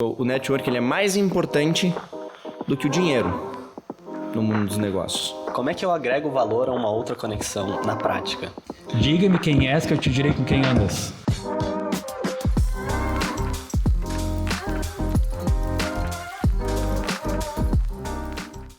O network ele é mais importante do que o dinheiro no mundo dos negócios. Como é que eu agrego valor a uma outra conexão na prática? Diga-me quem és que eu te direi com quem andas.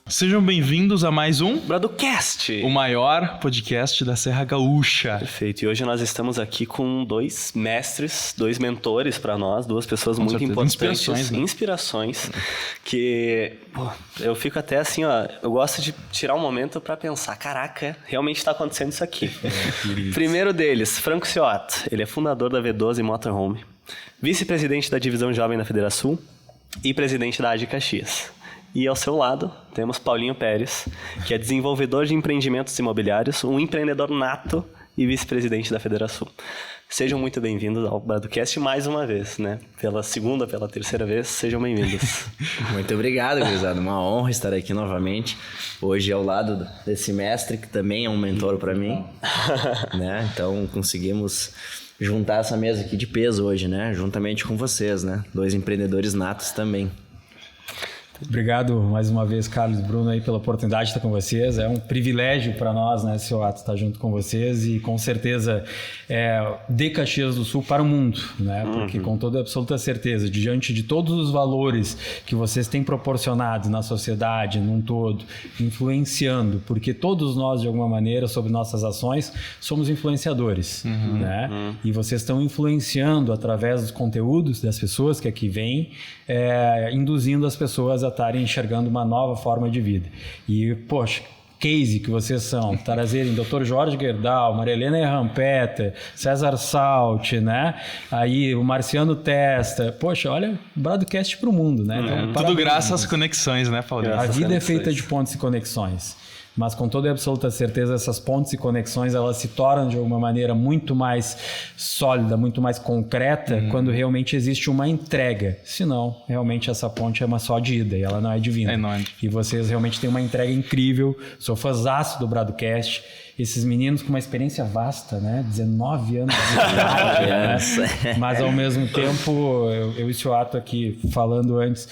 Sejam bem-vindos a mais um Bradocast! o maior podcast da Serra Gaúcha. Perfeito. E hoje nós estamos aqui com dois mestres, dois mentores para nós, duas pessoas Com muito certeza. importantes. Inspirações, né? Que eu fico até assim, ó, eu gosto de tirar um momento para pensar, caraca, realmente está acontecendo isso aqui. Primeiro deles, Franco Cioatto. Ele é fundador da V12 Motorhome, vice-presidente da divisão jovem da Federação e presidente da AD Caxias. E ao seu lado, temos Paulinho Pérez, que é desenvolvedor de empreendimentos imobiliários, um empreendedor nato e vice-presidente da Federação. Sejam muito bem-vindos ao Bradocast mais uma vez, né? Pela segunda, pela terceira vez, sejam bem-vindos. Muito obrigado, gurizada. Uma honra estar aqui novamente. Hoje ao lado desse mestre, que também é um mentor para mim. Né? Então, conseguimos juntar essa mesa aqui de peso hoje, né? Juntamente com vocês, né? Dois empreendedores natos também. Obrigado mais uma vez, Carlos e Bruno, aí, pela oportunidade de estar com vocês. É um privilégio para nós, né, Cioatto, estar junto com vocês e com certeza de Caxias do Sul para o mundo, né? Porque com toda absoluta certeza, diante de todos os valores que vocês têm proporcionado na sociedade num todo, influenciando, porque todos nós, de alguma maneira, sobre nossas ações, somos influenciadores, né? E vocês estão influenciando através dos conteúdos das pessoas que aqui vêm, induzindo as pessoas a estarem enxergando uma nova forma de vida. E, poxa, case que vocês são, trazerem Dr. Jorge Gerdau, Maria Helena Rampeter, César Salt, né? Aí o Marciano Testa. Poxa, olha, Bradocast pro mundo, né? Então, Tudo graças às conexões, né, Paulinho? A vida é feita de pontes e conexões. Mas com toda e absoluta certeza, essas pontes e conexões, elas se tornam de alguma maneira muito mais sólida, muito mais concreta, quando realmente existe uma entrega. Senão, realmente essa ponte é uma só de ida e ela não é divina. E vocês realmente têm uma entrega incrível. Sou fãzaço do Bradocast. Esses meninos com uma experiência vasta, né? 19 anos de idade, né? Mas ao mesmo tempo, eu e o Cioatto aqui falando antes,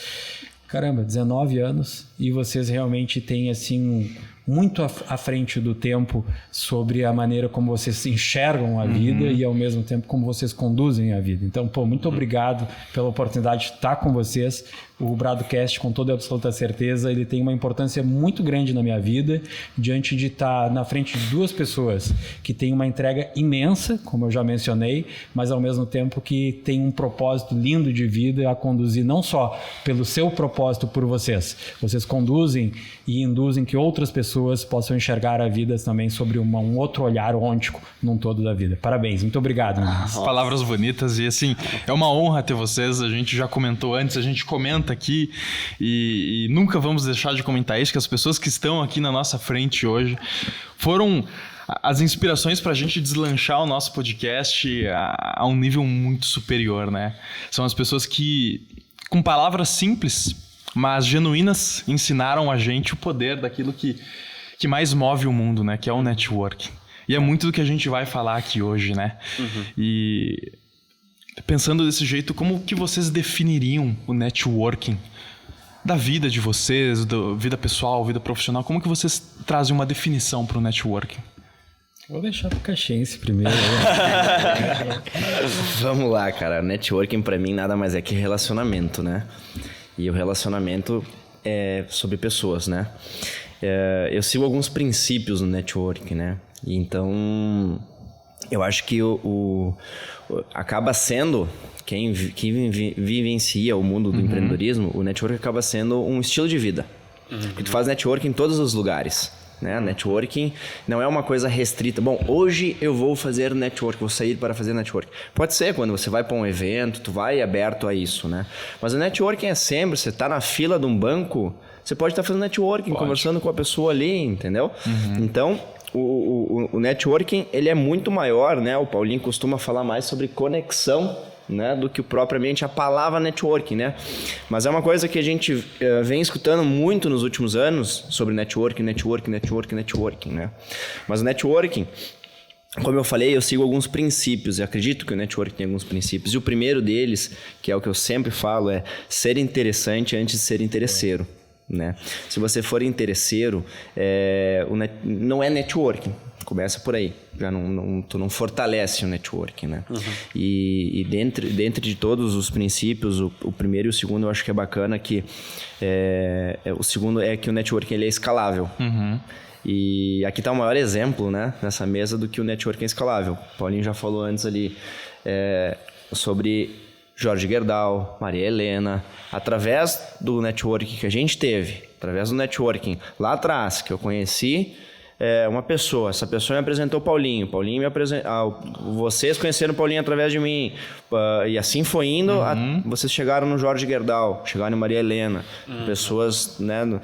caramba, 19 anos e vocês realmente têm assim muito à frente do tempo sobre a maneira como vocês enxergam a vida e ao mesmo tempo como vocês conduzem a vida. Então, muito obrigado pela oportunidade de estar com vocês. O Bradocast, com toda a absoluta certeza, ele tem uma importância muito grande na minha vida, diante de estar na frente de duas pessoas que têm uma entrega imensa, como eu já mencionei, mas ao mesmo tempo que tem um propósito lindo de vida a conduzir não só pelo seu propósito por vocês. Vocês conduzem e induzem que outras pessoas possam enxergar a vida também sobre um outro olhar ôntico num todo da vida. Parabéns, muito obrigado, meninas. Palavras bonitas e assim, é uma honra ter vocês, a gente já comentou antes, a gente comenta aqui e nunca vamos deixar de comentar isso, que as pessoas que estão aqui na nossa frente hoje foram as inspirações para a gente deslanchar o nosso podcast a um nível muito superior, né? São as pessoas que, com palavras simples, mas genuínas, ensinaram a gente o poder daquilo que mais move o mundo, né? Que é o networking. E é muito do que a gente vai falar aqui hoje, né? E pensando desse jeito, como que vocês definiriam o networking da vida de vocês, da vida pessoal, vida profissional? Como que vocês trazem uma definição para o networking? Vou deixar pro Caxiense primeiro. Vamos lá, cara. Networking para mim nada mais é que relacionamento, né? E o relacionamento é sobre pessoas, né? Eu sigo alguns princípios no networking, né? Então, eu acho que acaba sendo, quem vivencia o mundo do empreendedorismo, o networking acaba sendo um estilo de vida. Porque tu faz networking em todos os lugares. Né? Networking não é uma coisa restrita. Bom, hoje eu vou fazer networking, vou sair para fazer networking. Pode ser quando você vai para um evento, tu vai aberto a isso, né? Mas o networking é sempre, você está na fila de um banco, você pode estar fazendo networking, conversando com a pessoa ali, entendeu? Então, o networking, ele é muito maior, né? O Paulinho costuma falar mais sobre conexão, né, do que propriamente a palavra networking, né? Mas é uma coisa que a gente vem escutando muito nos últimos anos sobre networking, né? Mas o networking, como eu falei, eu sigo alguns princípios. Eu acredito que o network tem alguns princípios. E o primeiro deles, que é o que eu sempre falo, é ser interessante antes de ser interesseiro. Né? Se você for interesseiro, não é networking. Começa por aí. Tu não fortalece o networking, né? E dentro de todos os princípios, o primeiro e o segundo eu acho que é bacana que... o segundo é que o networking ele é escalável. E aqui está o maior exemplo, né, nessa mesa do que o networking é escalável. O Paulinho já falou antes ali sobre Jorge Gerdau, Maria Helena. Através do networking que a gente teve, através do networking lá atrás, que eu conheci uma pessoa, essa pessoa me apresentou o Paulinho, Paulinho me apresentou, vocês conheceram o Paulinho através de mim, e assim foi indo, vocês chegaram no Jorge Gerdau, chegaram em Maria Helena, pessoas, né,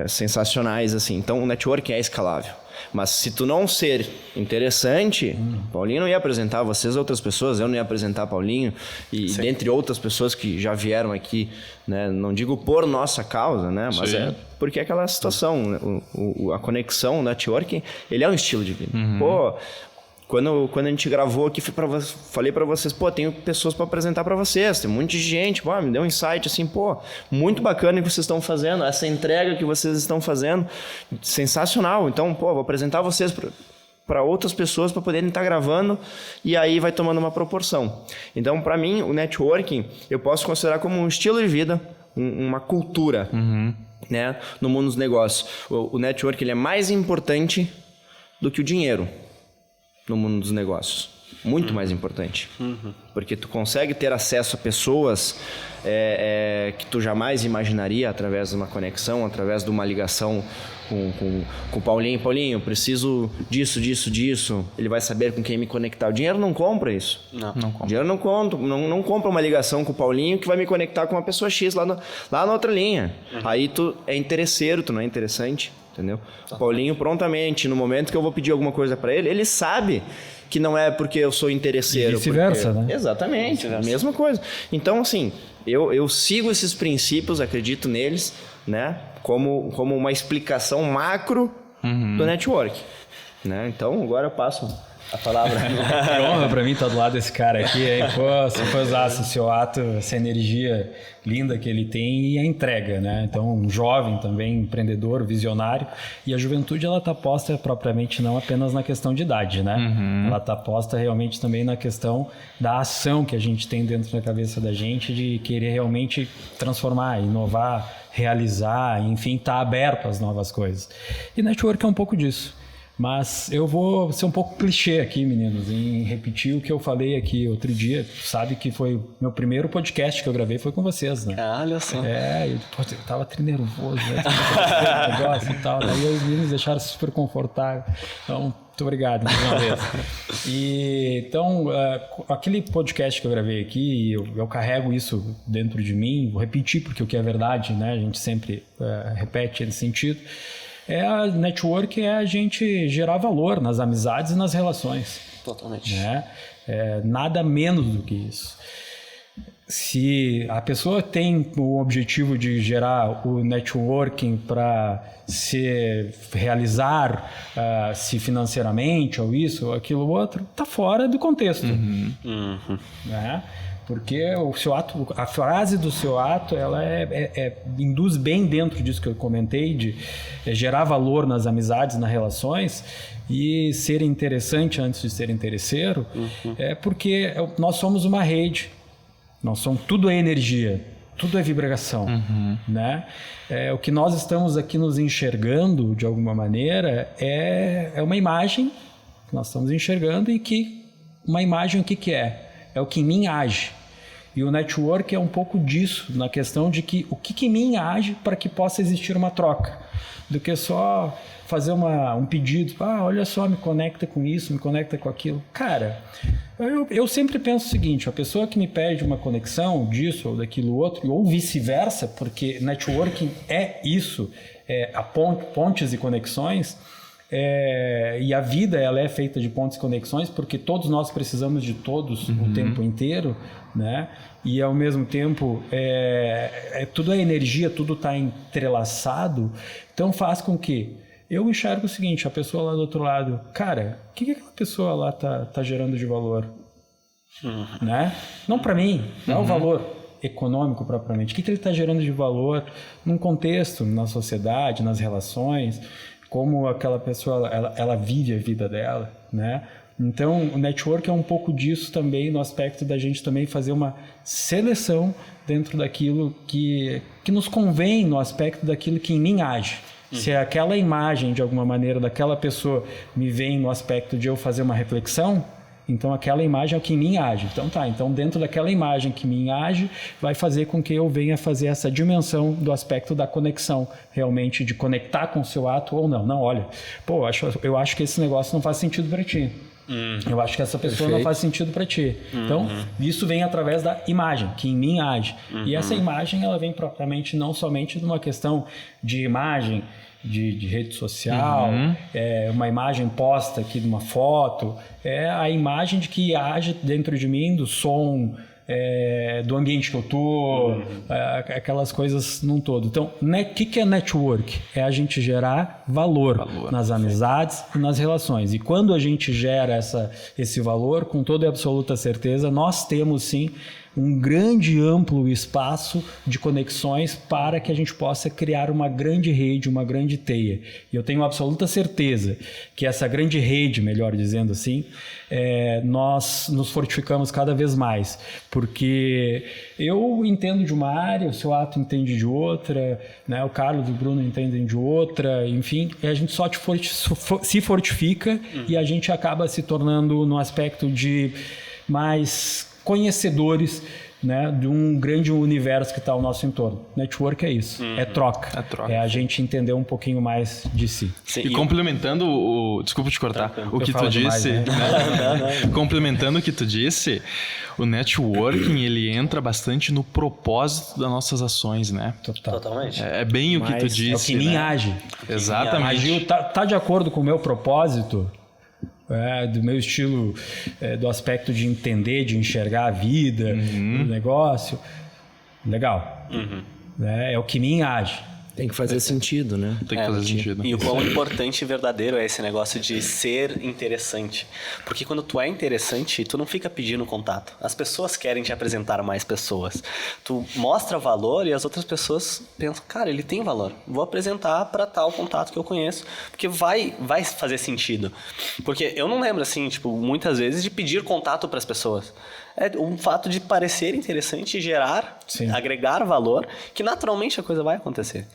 sensacionais assim. Então o networking é escalável. Mas se tu não ser interessante, Paulinho não ia apresentar vocês a outras pessoas, eu não ia apresentar Paulinho, e dentre outras pessoas que já vieram aqui, né? Não digo por nossa causa, né? Mas porque é aquela situação, né? A conexão, o networking, ele é um estilo de vida. Pô, quando a gente gravou aqui, falei pra vocês, pô, tenho pessoas pra apresentar pra vocês, tem um monte de gente, pô, me deu um insight assim, pô, muito bacana o que vocês estão fazendo, essa entrega que vocês estão fazendo, sensacional. Então, pô, vou apresentar vocês para outras pessoas para poderem estar gravando, e aí vai tomando uma proporção. Então, para mim, o networking eu posso considerar como um estilo de vida, uma cultura, né, no mundo dos negócios. O networking ele é mais importante do que o dinheiro no mundo dos negócios. Muito mais importante. Porque tu consegue ter acesso a pessoas que tu jamais imaginaria através de uma conexão, através de uma ligação com o Paulinho. Paulinho, preciso disso. Ele vai saber com quem me conectar. O dinheiro não compra isso. Não compra. O dinheiro não compra uma ligação com o Paulinho que vai me conectar com uma pessoa X lá na outra linha. Aí tu é interesseiro, tu não é interessante. Entendeu? O Paulinho prontamente, no momento que eu vou pedir alguma coisa para ele, ele sabe que não é porque eu sou interesseiro. E vice-versa, né? Exatamente, a mesma coisa. Então, assim, eu sigo esses princípios, acredito neles, né? Como uma explicação macro do network. Né? Então, agora eu passo a palavra. Que honra pra mim estar do lado desse cara aqui. Pô, se fãzaço, seu ato, essa energia linda que ele tem e a entrega, né? Então, um jovem também, empreendedor, visionário. E a juventude, ela tá posta propriamente não apenas na questão de idade, né? Ela tá posta realmente também na questão da ação que a gente tem dentro da cabeça da gente, de querer realmente transformar, inovar, realizar, enfim, tá aberto às novas coisas. E network é um pouco disso. Mas eu vou ser um pouco clichê aqui, meninos, em repetir o que eu falei aqui outro dia. Sabe que foi meu primeiro podcast que eu gravei, foi com vocês, né? Olha só. Eu tava nervoso, né? Negócio e tal. Aí os meninos deixaram super confortável. Então, muito obrigado mais uma vez. Então, aquele podcast que eu gravei aqui, eu carrego isso dentro de mim. Vou repetir porque o que é verdade, né? A gente sempre repete nesse sentido. A network é a gente gerar valor nas amizades e nas relações. Totalmente. Né? Nada menos do que isso. Se a pessoa tem o objetivo de gerar o networking para se realizar se financeiramente ou isso ou aquilo outro, está fora do contexto. Né? Porque o seu ato, a frase do seu ato, ela induz bem dentro disso que eu comentei, de gerar valor nas amizades, nas relações, e ser interessante antes de ser interesseiro, porque nós somos uma rede, tudo é energia, tudo é vibração, né? O que nós estamos aqui nos enxergando, de alguma maneira, é uma imagem que nós estamos enxergando e que uma imagem o que é? É o que em mim age. E o network é um pouco disso, na questão de que o que em mim age para que possa existir uma troca. Do que só fazer um pedido, olha só, me conecta com isso, me conecta com aquilo. Cara, eu sempre penso o seguinte, a pessoa que me pede uma conexão disso ou daquilo outro, ou vice-versa, porque networking é isso, pontes e conexões, e a vida ela é feita de pontes e conexões, porque todos nós precisamos de todos o tempo inteiro, né? E ao mesmo tempo tudo é energia, tudo está entrelaçado, então faz com que eu enxergo o seguinte, a pessoa lá do outro lado, cara, o que aquela pessoa lá tá gerando de valor? Né? Não para mim, não é o valor econômico propriamente. O que ele está gerando de valor num contexto, na sociedade, nas relações, como aquela pessoa ela vive a vida dela, né? Então, o network é um pouco disso também, no aspecto da gente também fazer uma seleção dentro daquilo que nos convém, no aspecto daquilo que em mim age. Se aquela imagem, de alguma maneira, daquela pessoa me vem no aspecto de eu fazer uma reflexão, então aquela imagem é o que em mim age. Então dentro daquela imagem que em mim age, vai fazer com que eu venha fazer essa dimensão do aspecto da conexão, realmente de conectar com o seu ato ou não. Não, olha, eu acho que esse negócio não faz sentido para ti. Eu acho que essa pessoa não faz sentido para ti. Então, isso vem através da imagem, que em mim age. E essa imagem, ela vem propriamente não somente de uma questão de imagem, de rede social, uma imagem posta aqui de uma foto, é a imagem de que age dentro de mim, do som, do ambiente que eu tô, aquelas coisas num todo. Então, o que é network? É a gente gerar valor nas amizades e nas relações. E quando a gente gera esse valor, com toda e absoluta certeza, nós temos sim um grande, amplo espaço de conexões para que a gente possa criar uma grande rede, uma grande teia. E eu tenho absoluta certeza que essa grande rede, melhor dizendo assim, nós nos fortificamos cada vez mais, porque eu entendo de uma área, o seu Ato entende de outra, né? O Carlos e o Bruno entendem de outra, enfim, a gente só se fortifica e a gente acaba se tornando no aspecto de mais conhecedores, né, de um grande universo que está ao nosso entorno. Network é isso, é troca. É a gente entender um pouquinho mais de si. Sim, e complementando desculpa te cortar, o que tu disse, né? Complementando o que tu disse, o networking, ele entra bastante no propósito das nossas ações, né? Totalmente. É bem o que tu disse. É o que me age. Exatamente. Agiu, tá de acordo com o meu propósito, do meu estilo, do aspecto de entender, de enxergar a vida, o negócio. Legal. É o que me age. Tem que fazer sentido, né? Tem que fazer sentido. E o quão importante e verdadeiro é esse negócio de ser interessante. Porque quando tu é interessante, tu não fica pedindo contato. As pessoas querem te apresentar mais pessoas. Tu mostra valor e as outras pessoas pensam, cara, ele tem valor. Vou apresentar para tal contato que eu conheço. Porque vai fazer sentido. Porque eu não lembro, assim, tipo, muitas vezes de pedir contato para as pessoas. É um fato de parecer interessante e gerar, agregar valor, que naturalmente a coisa vai acontecer.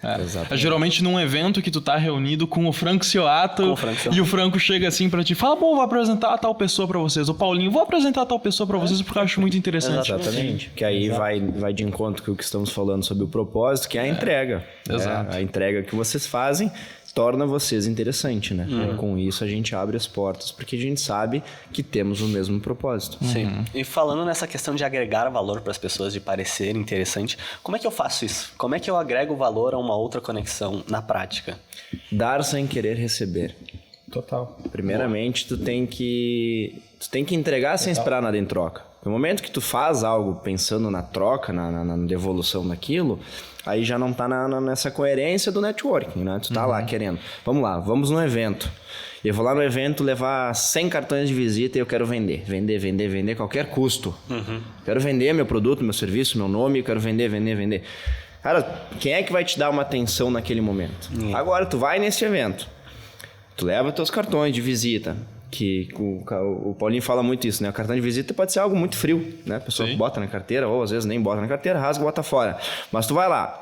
Geralmente num evento que tu tá reunido com o Franco Cioato e o Franco chega assim pra ti, fala, vou apresentar tal pessoa pra vocês. O Paulinho, vou apresentar tal pessoa pra vocês porque eu acho muito interessante. Exatamente. Que aí vai de encontro com o que estamos falando sobre o propósito, que é a entrega. Exato. A entrega que vocês fazem torna vocês interessante, né? Com isso a gente abre as portas porque a gente sabe que temos o mesmo propósito. Sim. E falando nessa questão de agregar valor para as pessoas, de parecer interessante, como é que eu faço isso? Como é que eu agrego valor a uma outra conexão na prática? Dar sem querer receber. Total. Primeiramente, tu tem que entregar sem esperar nada em troca. No momento que tu faz algo pensando na troca, na devolução daquilo, aí já não tá nessa coerência do networking, né? Tu tá lá querendo. Vamos lá, vamos no evento. Eu vou lá no evento levar 100 cartões de visita e eu quero vender a qualquer custo. Quero vender meu produto, meu serviço, meu nome, eu quero vender. Cara, quem é que vai te dar uma atenção naquele momento? Agora, tu vai nesse evento, tu leva teus cartões de visita, que o Paulinho fala muito isso, né? O cartão de visita pode ser algo muito frio, né? A pessoa bota na carteira, ou às vezes nem bota na carteira, rasga e bota fora. Mas tu vai lá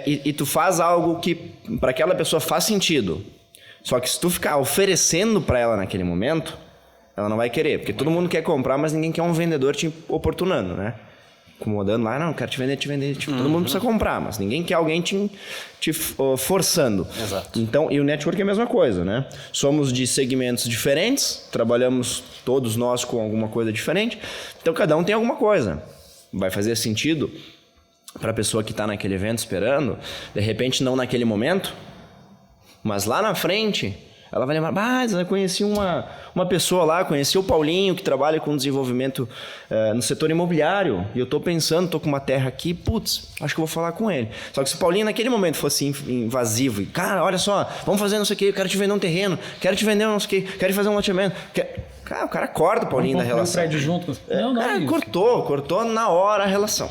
e tu faz algo que para aquela pessoa faz sentido. Só que se tu ficar oferecendo para ela naquele momento, ela não vai querer. Porque todo mundo quer comprar, mas ninguém quer um vendedor te oportunando, né? Incomodando lá, não, quero te vender. Tipo, todo mundo precisa comprar, mas ninguém quer alguém te forçando. Exato. Então, e o network é a mesma coisa, né? Somos de segmentos diferentes, trabalhamos todos nós com alguma coisa diferente, então cada um tem alguma coisa. Vai fazer sentido para a pessoa que está naquele evento esperando, de repente não naquele momento, mas lá na frente Ela vai lembrar, mas eu conheci uma pessoa lá, conheci o Paulinho, que trabalha com desenvolvimento no setor imobiliário, e eu tô pensando, tô com uma terra aqui, putz, acho que eu vou falar com ele. Só que se o Paulinho naquele momento fosse invasivo, e cara, olha só, vamos fazer não sei o que, eu quero te vender um terreno, quero te vender não sei o que, quero te fazer um loteamento. Cara, o cara corta o Paulinho da relação. Um prédio junto. Não é isso. Cortou na hora a relação.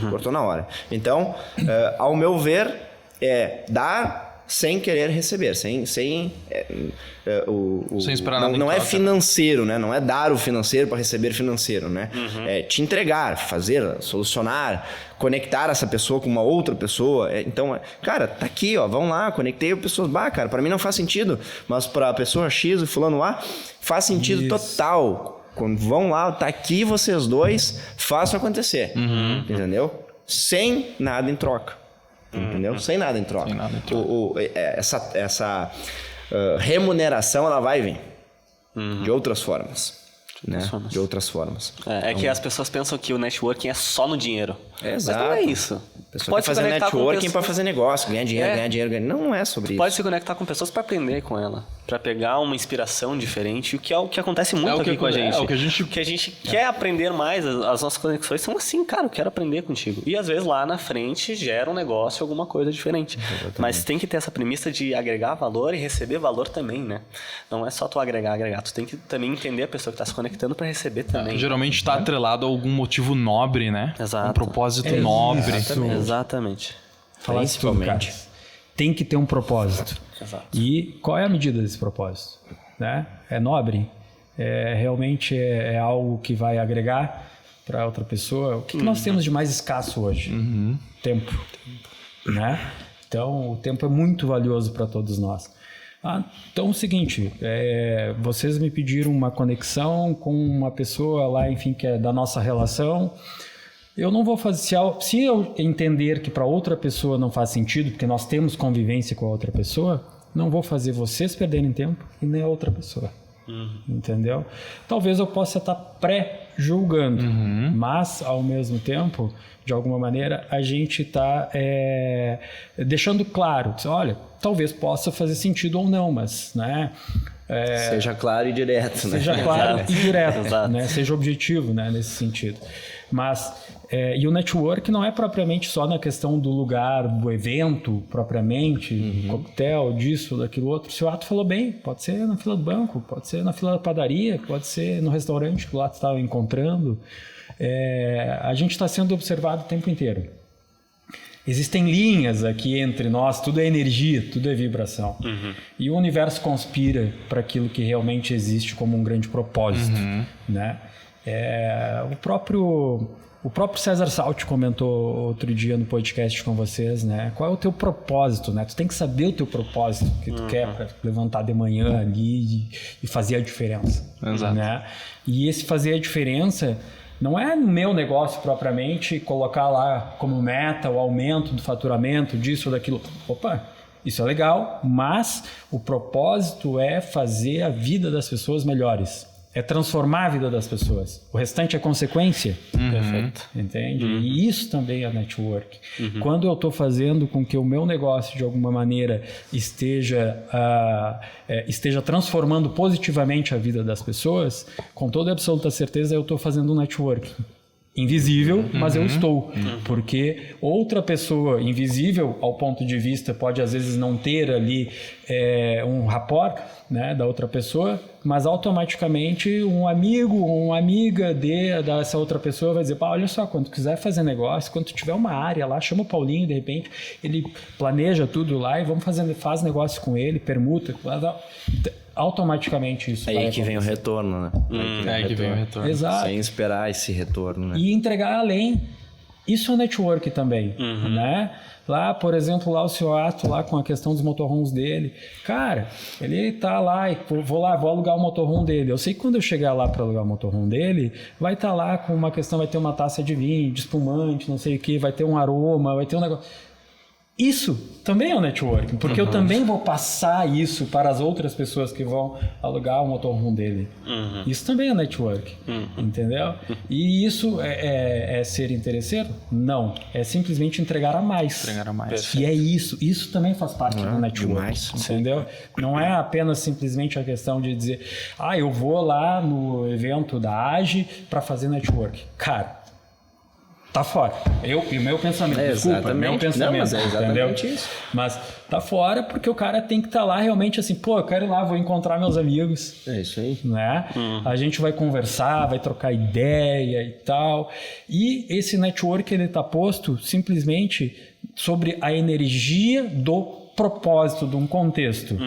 Cortou na hora. Então, ao meu ver, dar sem querer receber, sem esperar nada em não é troca. financeiro, né? Não é dar o financeiro para receber financeiro, né? É te entregar, fazer, solucionar, conectar essa pessoa com uma outra pessoa. Então, cara, tá aqui, ó, vão lá, conectei pessoas, cara, para mim não faz sentido, mas para a pessoa X e fulano A faz sentido total. Quando vão lá, tá aqui vocês dois, façam acontecer, entendeu? Sem nada em troca. Entendeu? Sem nada em troca. Essa remuneração, ela vai vir de outras formas. Né? De outras formas. É que as pessoas pensam que o networking é só no dinheiro. Exato. Mas não é isso. A pessoa quer fazer networking para fazer negócio, ganhar dinheiro. Não é sobre isso. Pode se conectar com pessoas para aprender com ela, para pegar uma inspiração diferente, o que é o que acontece muito aqui com a gente. O que a gente quer aprender mais, as nossas conexões são assim, cara, eu quero aprender contigo. E às vezes lá na frente gera um negócio, alguma coisa diferente. Exatamente. Mas tem que ter essa premissa de agregar valor e receber valor também, né? Não é só tu agregar. Tu tem que também entender a pessoa que está se conectando para receber também. Geralmente está atrelado a algum motivo nobre, né? Exato. Um propósito nobre. Exatamente. Falar isso tudo, cara. Tem que ter um propósito. Exato. E qual é a medida desse propósito? Né? É nobre? Realmente é algo que vai agregar para outra pessoa? O que nós temos de mais escasso hoje? Tempo. Né? Então, o tempo é muito valioso para todos nós. Então é o seguinte, vocês me pediram uma conexão com uma pessoa lá, enfim, que é da nossa relação. Eu não vou fazer, se eu entender que para outra pessoa não faz sentido, porque nós temos convivência com a outra pessoa, não vou fazer vocês perderem tempo e nem a outra pessoa. Entendeu? Talvez eu possa estar pré-julgando, mas ao mesmo tempo, de alguma maneira, a gente está deixando claro, olha, talvez possa fazer sentido ou não, mas, né? Seja claro e direto, né? Seja claro e direto, né? Seja objetivo, né? Nesse sentido. Mas, e o network não é propriamente só na questão do lugar, do evento, propriamente, coquetel, disso, daquilo outro. Se o Ato falou bem, pode ser na fila do banco, pode ser na fila da padaria, pode ser no restaurante que o Ato estava encontrando. A gente está sendo observado o tempo inteiro. Existem linhas aqui entre nós, tudo é energia, tudo é vibração. E o universo conspira para aquilo que realmente existe como um grande propósito, né? O próprio César Salti comentou outro dia no podcast com vocês, né? Qual é o teu propósito, né? Tu tem que saber o teu propósito que tu quer para levantar de manhã ali e fazer a diferença. Exato. Né? E esse fazer a diferença não é no meu negócio propriamente colocar lá como meta o aumento do faturamento, disso ou daquilo. Opa, isso é legal, mas o propósito é fazer a vida das pessoas melhores. É transformar a vida das pessoas. O restante é consequência. Perfeito. Entende? E isso também é network. Quando eu estou fazendo com que o meu negócio, de alguma maneira, esteja transformando positivamente a vida das pessoas, com toda absoluta certeza eu estou fazendo um networking. Invisível, mas eu estou. Porque outra pessoa invisível, ao ponto de vista, pode às vezes não ter ali um rapport, né, da outra pessoa, mas automaticamente um amigo ou uma amiga dessa outra pessoa vai dizer, pá, olha só, quando quiser fazer negócio, quando tiver uma área lá, chama o Paulinho, de repente, ele planeja tudo lá e faz negócio com ele, permuta, automaticamente isso. Aí que vem o retorno, né? Aí que vem o retorno. Exato. Sem esperar esse retorno, né? E entregar além. Isso é network também, né? Lá, por exemplo, lá o seu Ato, lá com a questão dos motorhomes dele. Cara, ele tá lá e vou alugar o motorhome dele. Eu sei que quando eu chegar lá para alugar o motorhome dele, vai estar lá com uma questão, vai ter uma taça de vinho, de espumante, não sei o que, vai ter um aroma, vai ter um negócio. Isso também é o networking, porque eu também vou passar isso para as outras pessoas que vão alugar o motorhome dele. Isso também é networking, entendeu? E isso é ser interesseiro? Não. É simplesmente entregar a mais. Entregar a mais. E é isso. Isso também faz parte do networking, demais. entendeu? Não é apenas simplesmente a questão de dizer, eu vou lá no evento da AGE para fazer networking. Cara, tá fora. O meu pensamento, desculpa, meu pensamento, não, mas é exatamente entendeu? isso. Mas tá fora porque o cara tem que estar lá realmente assim, eu quero ir lá, vou encontrar meus amigos. É isso aí. Né? A gente vai conversar, vai trocar ideia e tal. E esse network, ele tá posto simplesmente sobre a energia do propósito de um contexto.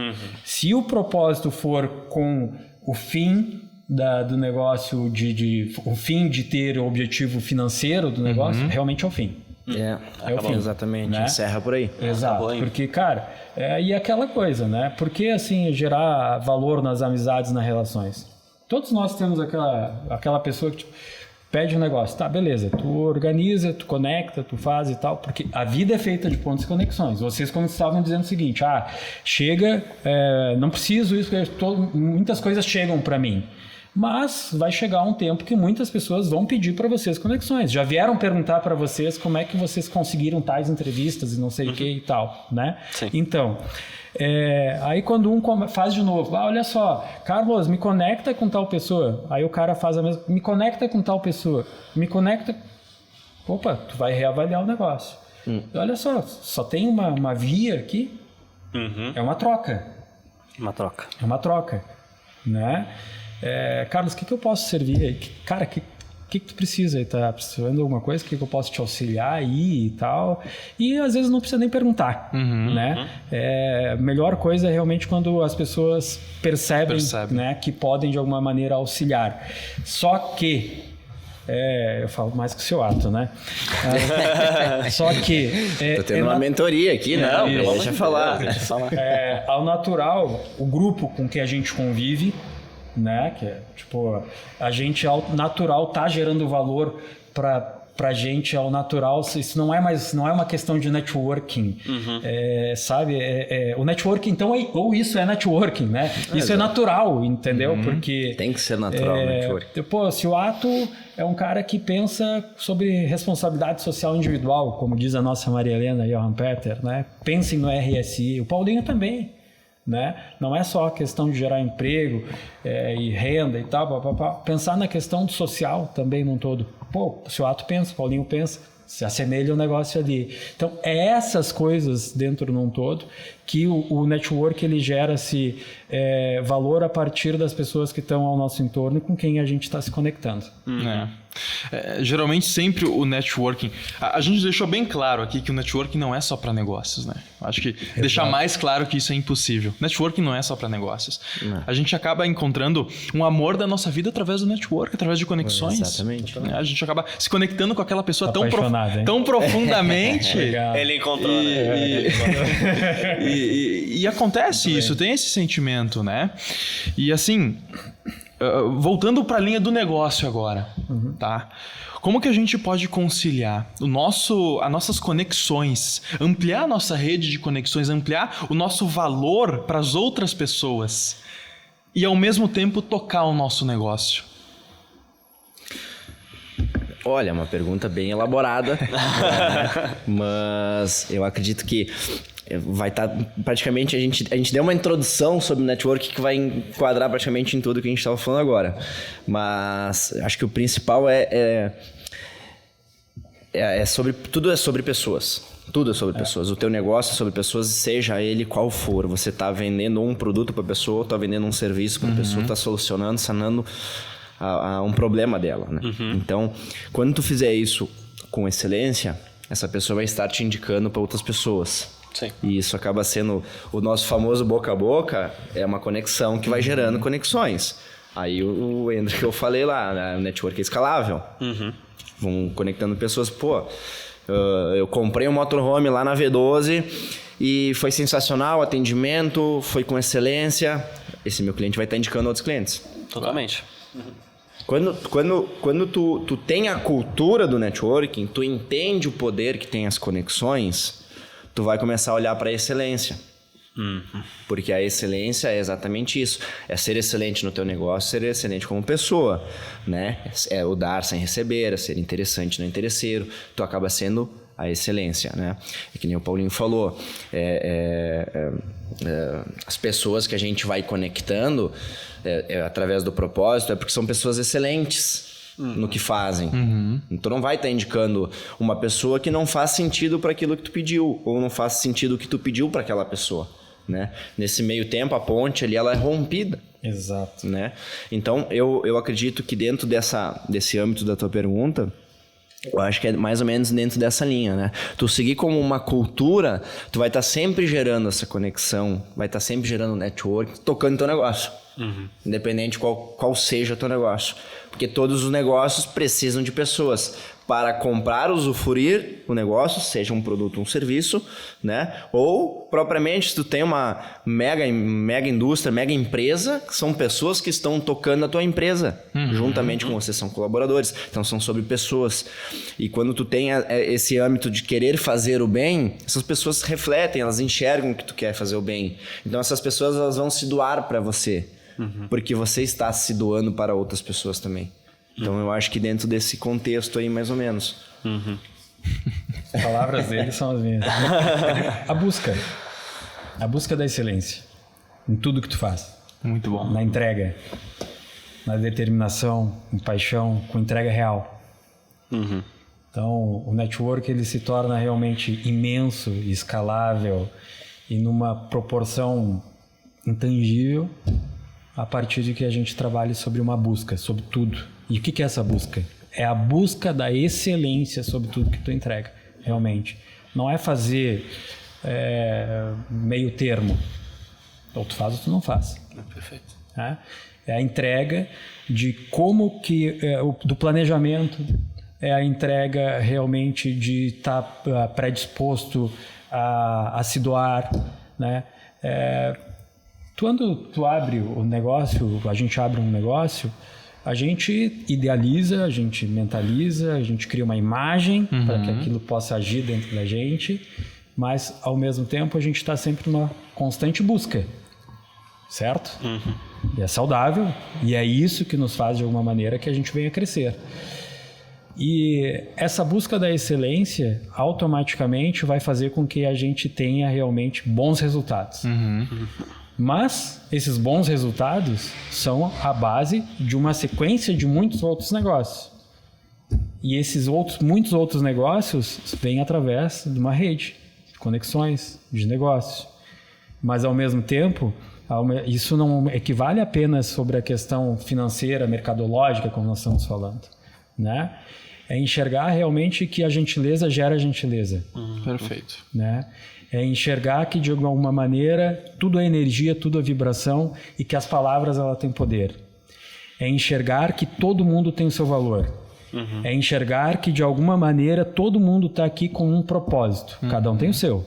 Se o propósito for com o fim do negócio, o fim de ter o objetivo financeiro do negócio, realmente é o fim. É o fim, exatamente. Né? Encerra por aí. Exato, porque, cara, e aquela coisa, né? Por que, assim, gerar valor nas amizades, nas relações? Todos nós temos aquela pessoa que pede um negócio, tá, beleza, tu organiza, tu conecta, tu faz e tal, porque a vida é feita de pontos e conexões. Vocês, como estavam dizendo o seguinte, chega, não preciso isso, muitas coisas chegam para mim. Mas vai chegar um tempo que muitas pessoas vão pedir para vocês conexões. Já vieram perguntar para vocês como é que vocês conseguiram tais entrevistas e não sei o que e tal, né? Sim. Então, aí quando um faz de novo, olha só, Carlos, me conecta com tal pessoa. Aí o cara faz a mesma, me conecta com tal pessoa. Me conecta... Opa, tu vai reavaliar o negócio. Olha só tem uma via aqui. É uma troca. É uma troca, né? Carlos, o que eu posso servir aí? Cara, o que tu precisa aí? Tá precisando de alguma coisa? O que eu posso te auxiliar aí e tal? E às vezes não precisa nem perguntar, né? A melhor coisa é realmente quando as pessoas percebem. Né, que podem de alguma maneira auxiliar. Só que eu falo mais que o seu ato, né? Só que... Tô tendo uma mentoria aqui, né? Não, deixa eu falar. Ao natural, o grupo com que a gente convive, né? Que tipo, a gente ao natural tá gerando valor pra gente ao natural. Isso não é uma questão de networking, sabe? O networking, então, ou isso é networking, né? Isso é natural, entendeu? Porque tem que ser natural o networking. Se o ato é um cara que pensa sobre responsabilidade social individual, como diz a nossa Maria Helena Johan Peter, né? Pensem no RSI. O Paulinho também. Né? Não é só a questão de gerar emprego e renda e tal, pensar na questão do social também num todo. O seu ato pensa, o Paulinho pensa, se assemelha o negócio ali. Então, essas coisas dentro num todo que o network ele gera-se valor a partir das pessoas que estão ao nosso entorno e com quem a gente está se conectando. Geralmente sempre o networking... A gente deixou bem claro aqui que o networking não é só para negócios, né? Acho que deixar mais claro que isso é impossível. Networking não é só para negócios. A gente acaba encontrando um amor da nossa vida através do network, através de conexões. Exatamente. A gente acaba se conectando com aquela pessoa tão profundamente. Ele encontrou, né? E acontece isso, tem esse sentimento, né? E assim... voltando para a linha do negócio agora, tá? Como que a gente pode conciliar as nossas conexões, ampliar a nossa rede de conexões, ampliar o nosso valor para as outras pessoas e ao mesmo tempo tocar o nosso negócio? Olha, uma pergunta bem elaborada, mas eu acredito que vai estar praticamente... A gente deu uma introdução sobre o network que vai enquadrar praticamente em tudo que a gente estava falando agora. Mas acho que o principal tudo é sobre pessoas. Tudo é sobre pessoas. O teu negócio é sobre pessoas, seja ele qual for. Você está vendendo um produto para a pessoa, está vendendo um serviço para a pessoa, está solucionando, sanando um problema dela, né? Então, quando tu fizer isso com excelência, essa pessoa vai estar te indicando para outras pessoas. Sim. E isso acaba sendo o nosso famoso boca a boca, é uma conexão que vai gerando conexões. Aí o Andrew que eu falei lá, né? O network é escalável. Vão conectando pessoas. Eu comprei um motorhome lá na V12 e foi sensacional o atendimento, foi com excelência. Esse meu cliente vai estar indicando outros clientes. Totalmente. Quando tu tem a cultura do networking, tu entende o poder que tem as conexões, tu vai começar a olhar para a excelência. Porque a excelência é exatamente isso. É ser excelente no teu negócio, ser excelente como pessoa, né? É o dar sem receber, é ser interessante, não interesseiro. Tu acaba sendo a excelência, né? É que nem o Paulinho falou. As pessoas que a gente vai conectando através do propósito é porque são pessoas excelentes no que fazem. Então não vai estar indicando uma pessoa que não faz sentido para aquilo que tu pediu, ou não faz sentido o que tu pediu para aquela pessoa, né? Nesse meio tempo, a ponte ali, ela é rompida. Exato. Né? Então, eu acredito que dentro desse âmbito da tua pergunta, eu acho que é mais ou menos dentro dessa linha, né? Tu seguir como uma cultura, tu vai estar sempre gerando essa conexão, vai estar sempre gerando network, tocando teu negócio. Independente qual seja o teu negócio. Porque todos os negócios precisam de pessoas para comprar, usufruir o negócio, seja um produto ou um serviço, né? Ou, propriamente, se tu tem uma mega indústria, mega empresa, são pessoas que estão tocando a tua empresa, juntamente com você, são colaboradores. Então, são sobre pessoas. E quando tu tem esse âmbito de querer fazer o bem, essas pessoas refletem, elas enxergam que tu quer fazer o bem. Então, essas pessoas, elas vão se doar para você, porque você está se doando para outras pessoas também. Então, eu acho que dentro desse contexto aí, mais ou menos. As palavras dele são as minhas. A busca da excelência em tudo que tu faz. Muito bom. Na entrega, na determinação, com paixão, com entrega real. Então, o network ele se torna realmente imenso, escalável e numa proporção intangível a partir de que a gente trabalhe sobre uma busca, sobre tudo. E o que é essa busca? É a busca da excelência sobre tudo que tu entrega, realmente. Não é fazer meio termo. Ou tu faz ou tu não faz. Perfeito. É a entrega de como que... do planejamento, é a entrega realmente de estar predisposto a se doar, né? Quando tu abre o negócio, a gente abre um negócio, a gente idealiza, a gente mentaliza, a gente cria uma imagem para que aquilo possa agir dentro da gente, mas ao mesmo tempo a gente está sempre numa constante busca, certo? E é saudável, e é isso que nos faz de alguma maneira que a gente venha crescer. E essa busca da excelência automaticamente vai fazer com que a gente tenha realmente bons resultados. Mas esses bons resultados são a base de uma sequência de muitos outros negócios. E esses muitos outros negócios vêm através de uma rede de conexões, de negócio. Mas, ao mesmo tempo, isso não equivale apenas sobre a questão financeira, mercadológica, como nós estamos falando, né? É enxergar realmente que a gentileza gera gentileza. Perfeito. Né? É enxergar que, de alguma maneira, tudo é energia, tudo é vibração e que as palavras ela têm poder. É enxergar que todo mundo tem o seu valor. É enxergar que, de alguma maneira, todo mundo está aqui com um propósito. Cada um tem o seu.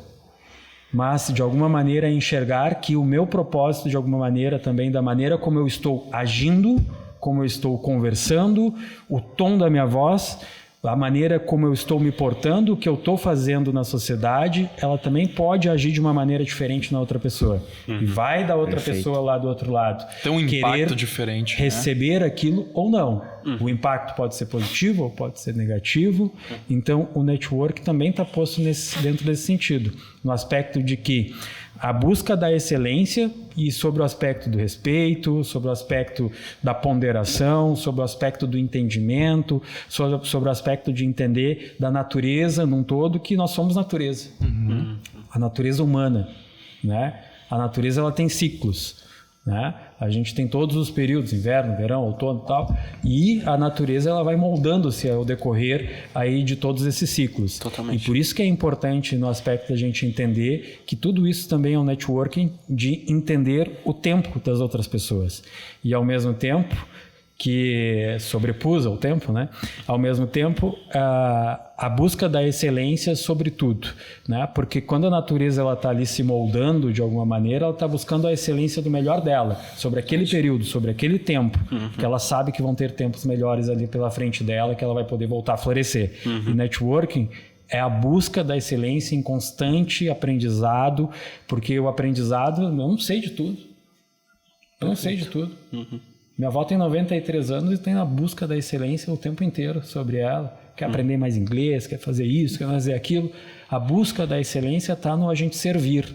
Mas, de alguma maneira, é enxergar que o meu propósito, de alguma maneira, também da maneira como eu estou agindo, como eu estou conversando, o tom da minha voz, a maneira como eu estou me portando, o que eu estou fazendo na sociedade, ela também pode agir de uma maneira diferente na outra pessoa. E vai da outra pessoa lá do outro lado. Tem um impacto diferente. Receber aquilo ou não. O impacto pode ser positivo ou pode ser negativo. Então, o network também está posto dentro desse sentido. No aspecto de que a busca da excelência e sobre o aspecto do respeito, sobre o aspecto da ponderação, sobre o aspecto do entendimento, sobre o aspecto de entender da natureza num todo, que nós somos natureza. A natureza humana, né? A natureza ela tem ciclos, né? A gente tem todos os períodos, inverno, verão, outono e tal, e a natureza ela vai moldando-se ao decorrer aí de todos esses ciclos. Totalmente. E por isso que é importante no aspecto da gente entender que tudo isso também é um networking de entender o tempo das outras pessoas. E ao mesmo tempo que sobrepuja o tempo, né? Ao mesmo tempo, a busca da excelência sobre tudo, né? Porque quando a natureza ela está ali se moldando de alguma maneira, ela está buscando a excelência do melhor dela, sobre aquele período, sobre aquele tempo, porque ela sabe que vão ter tempos melhores ali pela frente dela, que ela vai poder voltar a florescer. E networking É a busca da excelência em constante aprendizado, porque o aprendizado, eu não sei de tudo. Eu não sei de tudo. Minha avó tem 93 anos e tem a busca da excelência o tempo inteiro sobre ela. Quer aprender mais inglês, quer fazer isso, quer fazer aquilo. A busca da excelência está no a gente servir.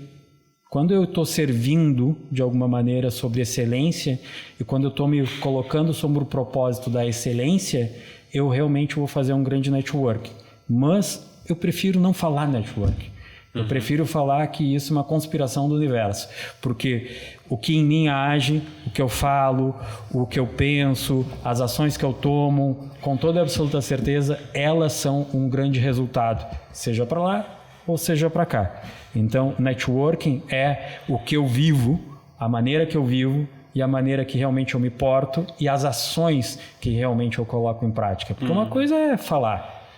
Quando eu estou servindo de alguma maneira sobre excelência e quando eu estou me colocando sobre o propósito da excelência, eu realmente vou fazer um grande network. Mas eu prefiro não falar network. Eu prefiro falar que isso é uma conspiração do universo. Porque o que em mim age, o que eu falo, o que eu penso, as ações que eu tomo, com toda absoluta certeza, elas são um grande resultado. Seja para lá ou seja para cá. Então, networking é o que eu vivo, a maneira que eu vivo e a maneira que realmente eu me porto e as ações que realmente eu coloco em prática. Porque uma coisa é falar,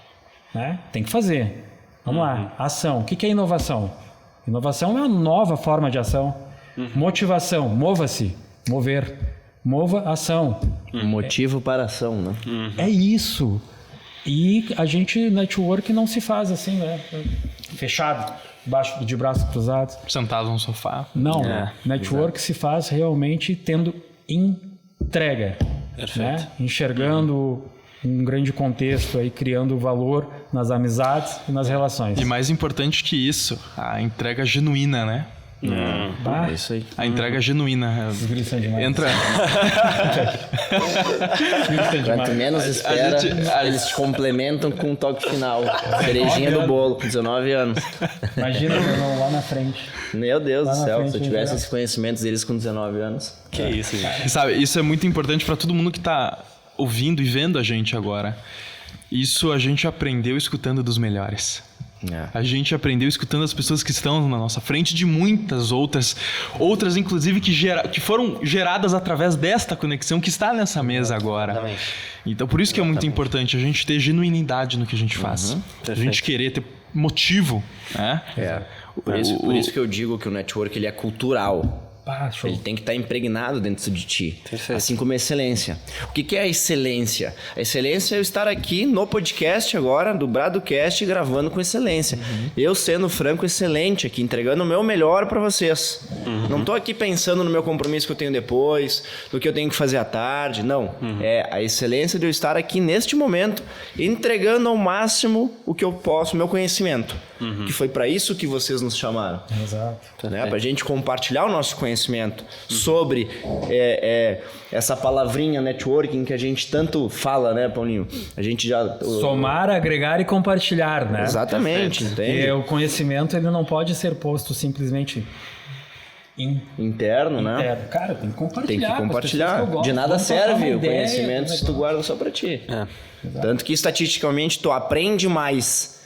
né? Tem que fazer. Vamos lá, ação. O que é inovação? Inovação é uma nova forma de ação. Motivação, mova-se, mover. Mova ação. Motivo para ação, né? É isso. E a gente, network, não se faz assim, né? Fechado, de braços cruzados. Sentado no sofá. Não, network se faz realmente tendo entrega. Né? Enxergando um grande contexto aí, criando valor nas amizades e nas relações. E mais importante que isso, a entrega genuína, né? É isso aí. A entrega genuína. Entra. Quanto menos espera, eles te complementam com um toque final. Cerejinha do bolo, com 19 anos. Imagina o irmão lá na frente. Meu Deus do céu, frente, se eu tivesse esses conhecimentos deles com 19 anos. Que isso, gente. E sabe, isso é muito importante para todo mundo que tá ouvindo e vendo a gente agora. Isso a gente aprendeu escutando dos melhores. A gente aprendeu escutando as pessoas que estão na nossa frente, de muitas outras inclusive que foram geradas através desta conexão que está nessa mesa agora. Exatamente. Então por isso que é muito importante a gente ter genuinidade no que a gente faz. A gente querer ter motivo, né? Por isso que eu digo que o network ele é cultural. Ele tem que estar impregnado dentro de ti. Perfeito. Assim como a excelência. O que é a excelência? A excelência é eu estar aqui no podcast agora, do Bradocast, gravando com excelência. Eu sendo franco excelente aqui, entregando o meu melhor para vocês. Não estou aqui pensando no meu compromisso que eu tenho depois, do que eu tenho que fazer à tarde. Não. É a excelência de eu estar aqui neste momento, entregando ao máximo o que eu posso, o meu conhecimento. Que foi para isso que vocês nos chamaram. Exato. Né? Para a gente compartilhar o nosso conhecimento sobre essa palavrinha networking que a gente tanto fala, né, Paulinho? A gente já... Somar, agregar e compartilhar, né? Exatamente, entende? E o conhecimento ele não pode ser posto simplesmente interno, né? interno. Cara, tem que compartilhar. Tem que compartilhar. De nada serve o conhecimento se tu guarda só para ti. Tanto que estatisticamente tu aprende mais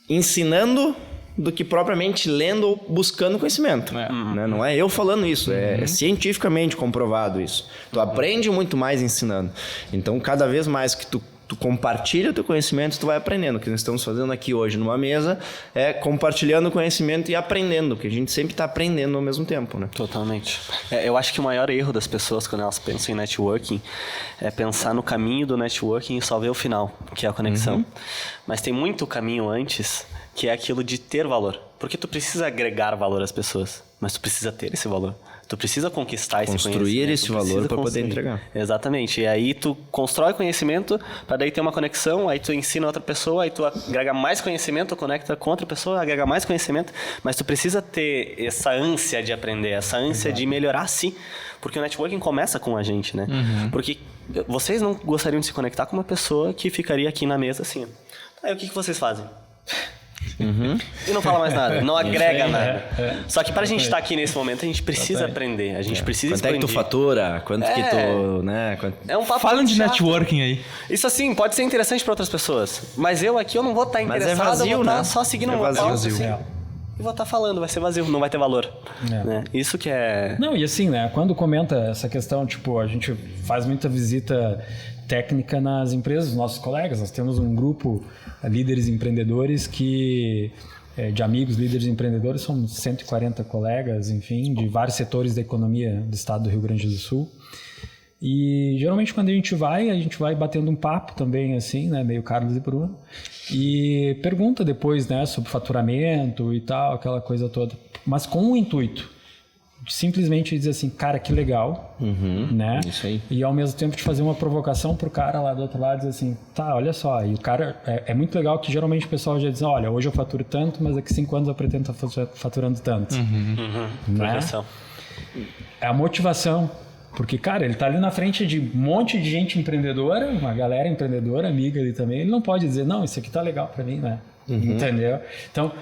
ensinando do que propriamente lendo ou buscando conhecimento. Né? Não é eu falando isso, é cientificamente comprovado isso. Tu aprende muito mais ensinando. Então, cada vez mais que tu compartilha o teu conhecimento, tu vai aprendendo. O que nós estamos fazendo aqui hoje numa mesa é compartilhando o conhecimento e aprendendo, porque a gente sempre está aprendendo ao mesmo tempo, né? Totalmente. Eu acho que o maior erro das pessoas quando elas pensam em networking é pensar no caminho do networking e só ver o final, que é a conexão. Mas tem muito caminho antes, que é aquilo de ter valor. Porque tu precisa agregar valor às pessoas, mas tu precisa ter esse valor. Tu precisa conquistar esse conhecimento. Construir esse valor para poder entregar. Exatamente. E aí tu constrói conhecimento para daí ter uma conexão, aí tu ensina outra pessoa, aí tu agrega mais conhecimento, conecta com outra pessoa, agrega mais conhecimento, mas tu precisa ter essa ânsia de aprender, essa ânsia de melhorar a si. Porque o networking começa com a gente, né? Porque vocês não gostariam de se conectar com uma pessoa que ficaria aqui na mesa assim. Aí o que vocês fazem? E não fala mais nada, não agrega nada. Só que para a gente estar aqui nesse momento, a gente precisa aprender, a gente precisa expandir. Quanto é que tu fatura? Quanto que tu... Né? É um papo Falando de chato. networking aí. Isso assim, pode ser interessante para outras pessoas, mas eu aqui eu não vou estar interessado, vazio, eu vou estar né? só seguindo uma pauta assim, e vou estar falando, vai ser vazio, não vai ter valor. Né? Isso que é... Não, e assim, né? Quando comenta essa questão, tipo, a gente faz muita visita técnica nas empresas, nossos colegas, nós temos um grupo líderes empreendedores que de amigos líderes empreendedores, são 140 colegas, enfim, de vários setores da economia do estado do Rio Grande do Sul. E geralmente quando a gente vai batendo um papo também, assim, né? Meio Carlos e Bruno. E pergunta depois, né? Sobre faturamento e tal, aquela coisa toda. Mas com o intuito de simplesmente dizer assim, cara, que legal, né? Isso aí. E ao mesmo tempo de fazer uma provocação pro cara lá do outro lado, dizer assim, tá, olha só. E o cara, é muito legal que geralmente o pessoal já diz, olha, hoje eu faturo tanto, mas daqui 5 anos eu pretendo estar faturando tanto. Né? Projeção. É a motivação. Porque, cara, ele tá ali na frente de um monte de gente empreendedora, uma galera empreendedora, amiga ali também. Ele não pode dizer, não, isso aqui tá legal pra mim, né? Entendeu? Então,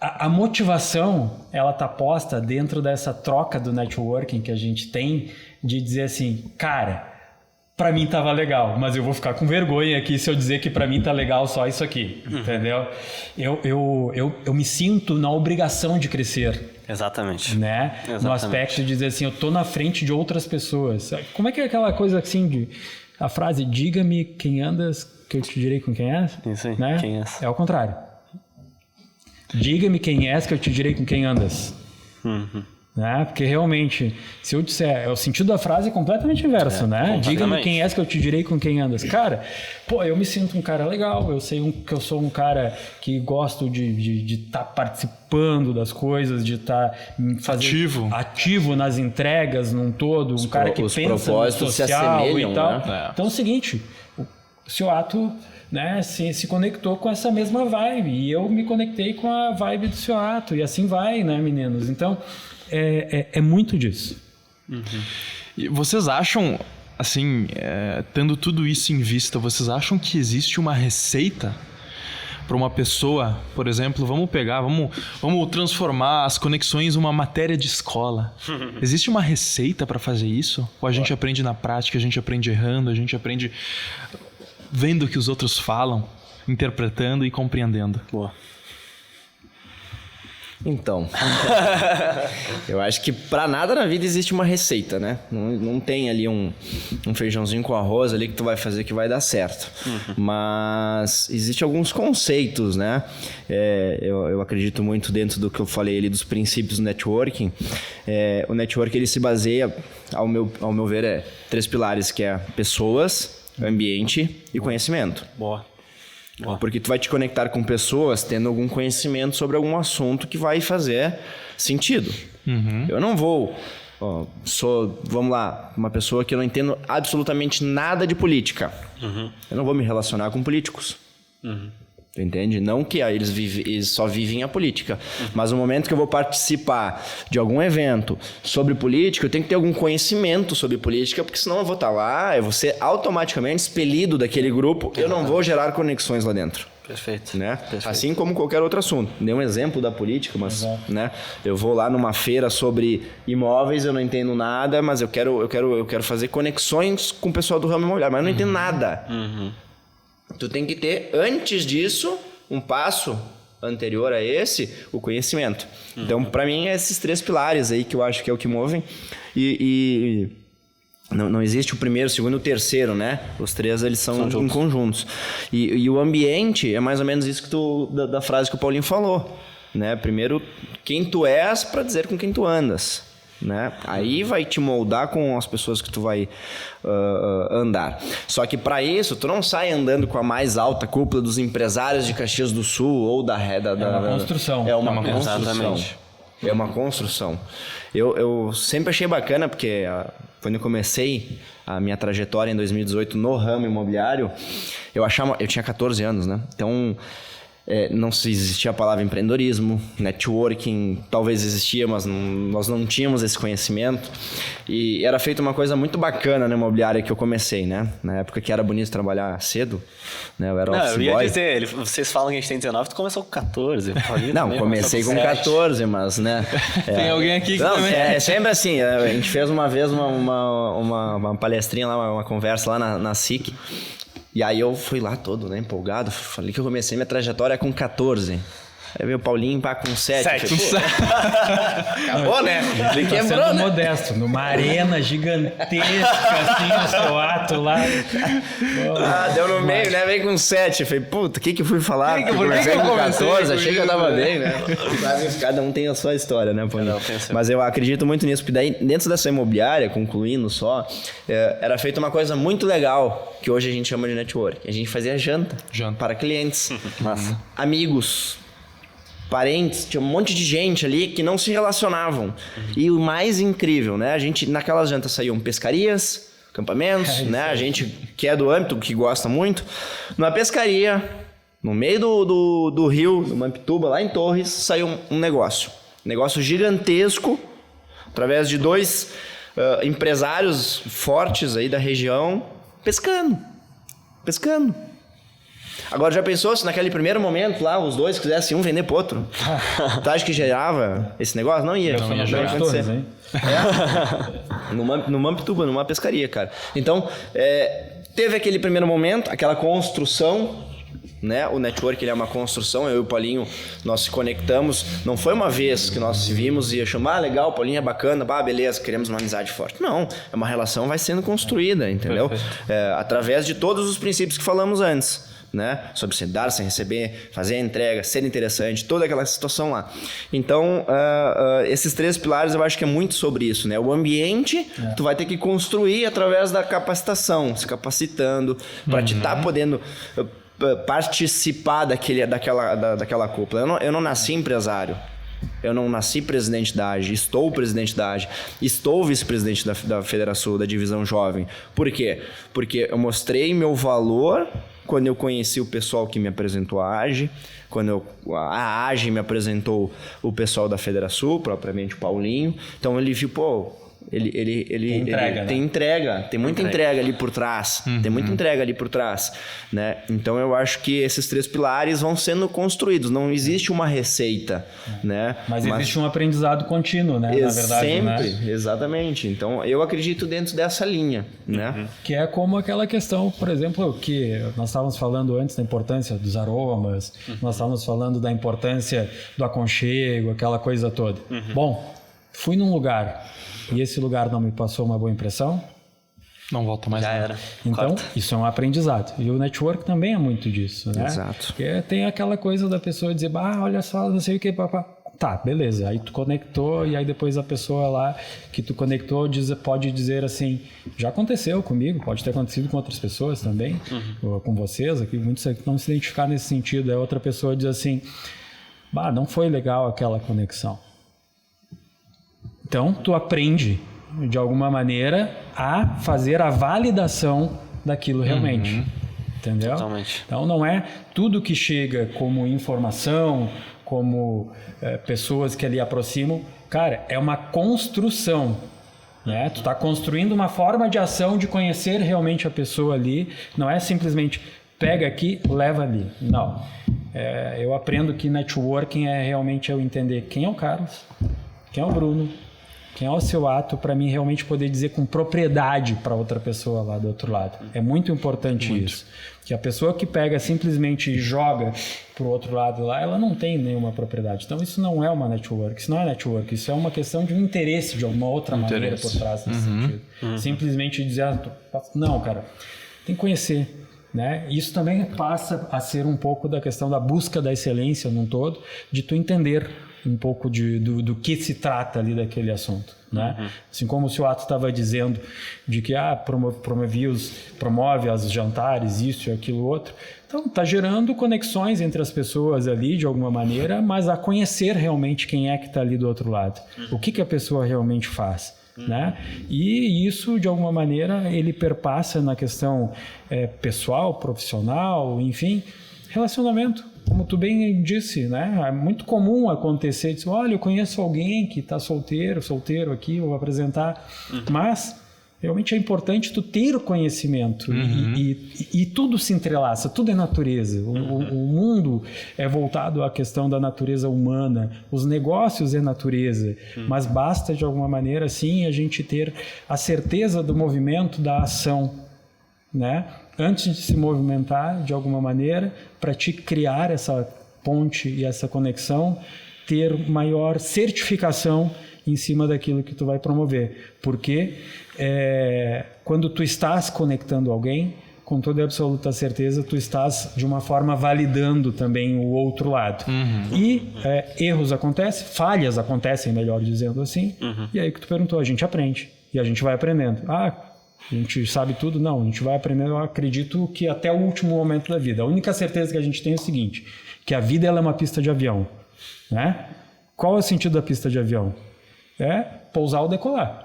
a motivação, ela tá posta dentro dessa troca do networking que a gente tem de dizer assim, cara, pra mim tava legal, mas eu vou ficar com vergonha aqui se eu dizer que pra mim tá legal só isso aqui, entendeu? Eu me sinto na obrigação de crescer. Exatamente. Né? Exatamente. No aspecto de dizer assim, eu tô na frente de outras pessoas. Como é que é aquela coisa assim de a frase, diga-me quem andas que eu te direi com quem és? Isso aí, né? quem és. É ao contrário. Diga-me quem és que eu te direi com quem andas. Né? Porque realmente, se eu disser, o sentido da frase é completamente inverso, né? Diga-me quem és que eu te direi com quem andas. Cara, pô, eu me sinto um cara legal, eu sei que eu sou um cara que gosto de estar participando das coisas, de estar ativo nas entregas num todo, um cara que pensa no social e tal. Né? Então é o seguinte, o seu ato, né, se conectou com essa mesma vibe e eu me conectei com a vibe do seu ato e assim vai, né, meninos? Então é muito disso. E vocês acham, assim, tendo tudo isso em vista, vocês acham que existe uma receita para uma pessoa, por exemplo, vamos transformar as conexões em uma matéria de escola? Existe uma receita para fazer isso? Ou a gente aprende na prática, a gente aprende errando, a gente aprende vendo o que os outros falam, interpretando e compreendendo? Boa. Então, eu acho que pra nada na vida existe uma receita, né? Não tem ali um feijãozinho com arroz ali que tu vai fazer que vai dar certo. Mas existem alguns conceitos, né? Eu acredito muito dentro do que eu falei ali dos princípios do networking. O networking ele se baseia, ao meu ver, 3 pilares, que é pessoas, ambiente e conhecimento. Boa. Porque tu vai te conectar com pessoas tendo algum conhecimento sobre algum assunto que vai fazer sentido. Eu não vou... vamos lá, uma pessoa que eu não entendo absolutamente nada de política. Eu não vou me relacionar com políticos. Tu entende? Não que eles só vivem a política. Mas no momento que eu vou participar de algum evento sobre política, eu tenho que ter algum conhecimento sobre política, porque senão eu vou estar lá, eu vou ser automaticamente expelido daquele grupo, eu não vou gerar conexões lá dentro. Perfeito. Né? Perfeito. Assim como qualquer outro assunto. Dei um exemplo da política, mas né? Eu vou lá numa feira sobre imóveis, eu não entendo nada, mas eu quero fazer conexões com o pessoal do ramo imobiliário, mas eu não entendo nada. Tu tem que ter, antes disso, um passo anterior a esse, o conhecimento. Então, para mim, é esses 3 pilares aí que eu acho que é o que movem. E não existe o primeiro, o segundo e o terceiro, né? Os 3, eles são em conjuntos. E o ambiente é mais ou menos isso que da frase que o Paulinho falou, né? Primeiro, quem tu és para dizer com quem tu andas. Né? Aí vai te moldar com as pessoas que tu vai andar. Só que para isso, tu não sai andando com a mais alta cúpula dos empresários de Caxias do Sul ou da uma construção. É uma construção. Exatamente. É uma construção. Eu sempre achei bacana, porque quando eu comecei a minha trajetória em 2018 no ramo imobiliário, eu tinha 14 anos, né? Então... não se existia a palavra empreendedorismo, networking, talvez existia, mas nós não tínhamos esse conhecimento. E era feita uma coisa muito bacana na imobiliária que eu comecei, né? Na época que era bonito trabalhar cedo, né? Eu era office boy. Eu ia dizer, vocês falam que a gente tem 19, tu começou com 14. Não, comecei com 14, mas, né? Tem alguém aqui que também... É sempre assim, a gente fez uma vez uma palestrinha lá, uma conversa lá na SIC. E aí eu fui lá todo, né, empolgado. Falei que eu comecei minha trajetória com 14. Aí veio o Paulinho, pá, com 7. Sete. Acabou, né? Ele Tá quebrou, sendo né? modesto, numa arena gigantesca, assim, o seu ato lá. Ah, deu no meio, né? Veio com 7. Falei, puta, o que eu fui falar? Por que Comecei eu com comecei 14, com achei que eu isso, tava né? bem, né? Mas cada um tem a sua história, né, Paulinho? Não, tem a sua. Mas eu acredito muito nisso, porque daí, dentro dessa imobiliária, concluindo só, era feita uma coisa muito legal, que hoje a gente chama de network. A gente fazia janta. Para clientes, Massa. amigos, parentes, tinha um monte de gente ali que não se relacionavam. E o mais incrível, né? A gente, naquelas jantas saíam pescarias, acampamentos, né? A gente que é do âmbito, que gosta muito. Numa pescaria, no meio do rio, no Mampituba, lá em Torres, saiu um negócio. Um negócio gigantesco, através de 2 empresários fortes aí da região, pescando. Agora, já pensou se naquele primeiro momento lá, os dois quisessem um vender pro outro? Tu acha que gerava esse negócio? Não ia. Não ia ia acontecer. acontecer. Hein? No Mampituba, numa pescaria, cara. Então, teve aquele primeiro momento, aquela construção, né? O network, ele é uma construção. Eu e o Paulinho, nós se conectamos. Não foi uma vez que nós se vimos e achamos, legal, o Paulinho é bacana, beleza, queremos uma amizade forte. Não, é uma relação que vai sendo construída, entendeu? Através de todos os princípios que falamos antes. Né? Sobre se dar, sem receber, fazer a entrega, ser interessante, toda aquela situação lá. Então, esses 3 pilares eu acho que é muito sobre isso, né? O ambiente, tu vai ter que construir através da capacitação, se capacitando, para te estar podendo participar daquela cúpula. Eu não nasci empresário. Eu não nasci presidente da AGE, estou presidente da AGE, estou vice-presidente da Federação, da Divisão Jovem. Por quê? Porque eu mostrei meu valor quando eu conheci o pessoal que me apresentou a AGE, quando a AGE me apresentou o pessoal da Federação, propriamente o Paulinho. Então ele viu, ele tem entrega, tem muita entrega ali por trás, tem muita entrega ali por trás, né? Então eu acho que esses 3 pilares vão sendo construídos, não existe uma receita, né? Mas existe um aprendizado contínuo, né? Na verdade, sempre, né? Exatamente. Então eu acredito dentro dessa linha, né? Que é como aquela questão, por exemplo, que nós estávamos falando antes da importância dos aromas, nós estávamos falando da importância do aconchego, aquela coisa toda. Bom, fui num lugar e esse lugar não me passou uma boa impressão, Não volta mais. Já nada. era. então Corta. isso é um aprendizado. E o network também é muito disso, né? Exato. Porque tem aquela coisa da pessoa dizer, olha só, não sei o que, papá. Tá, beleza. Aí tu conectou e aí depois a pessoa lá que tu conectou pode dizer assim, já aconteceu comigo, pode ter acontecido com outras pessoas também, ou com vocês aqui, muitos aqui não se identificar nesse sentido. Aí outra pessoa diz assim, não foi legal aquela conexão. Então, tu aprende, de alguma maneira, a fazer a validação daquilo realmente. Entendeu? Totalmente. Então, não é tudo que chega como informação, como pessoas que ali aproximam. Cara, é uma construção. Né? Tu está construindo uma forma de ação de conhecer realmente a pessoa ali. Não é simplesmente pega aqui, leva ali. Não. Eu aprendo que networking realmente eu entender quem é o Carlos, quem é o Bruno, quem é o seu ato, para mim realmente poder dizer com propriedade para outra pessoa lá do outro lado. É muito importante isso. Que a pessoa que pega simplesmente e joga para o outro lado lá, ela não tem nenhuma propriedade. Então isso não é uma network, isso não é network, isso é uma questão de um interesse de alguma outra maneira por trás nesse sentido. Simplesmente dizer, não, cara, tem que conhecer. Né? Isso também passa a ser um pouco da questão da busca da excelência num todo, de tu entender um pouco do que se trata ali daquele assunto, né? Assim como o seu ato estava dizendo de que promove os jantares, isso e aquilo outro. Então, está gerando conexões entre as pessoas ali, de alguma maneira, mas a conhecer realmente quem é que está ali do outro lado. O que a pessoa realmente faz. Né? E isso, de alguma maneira, ele perpassa na questão pessoal, profissional, enfim, relacionamento. Como tu bem disse, né? É muito comum acontecer, dizer, olha, eu conheço alguém que está solteiro aqui, vou apresentar, mas realmente é importante tu ter o conhecimento e tudo se entrelaça, tudo é natureza. O mundo é voltado à questão da natureza humana, os negócios é natureza, mas basta de alguma maneira sim a gente ter a certeza do movimento, da ação, né? Antes de se movimentar de alguma maneira para te criar essa ponte e essa conexão, ter maior certificação em cima daquilo que tu vai promover. Porque quando tu estás conectando alguém, com toda absoluta certeza, tu estás, de uma forma, validando também o outro lado. E erros acontecem, falhas acontecem, melhor dizendo assim, e aí que tu perguntou, a gente aprende, e a gente vai aprendendo. A gente sabe tudo? Não, a gente vai aprendendo, eu acredito que até o último momento da vida. A única certeza que a gente tem é o seguinte, que a vida ela é uma pista de avião, né? Qual é o sentido da pista de avião? É pousar ou decolar.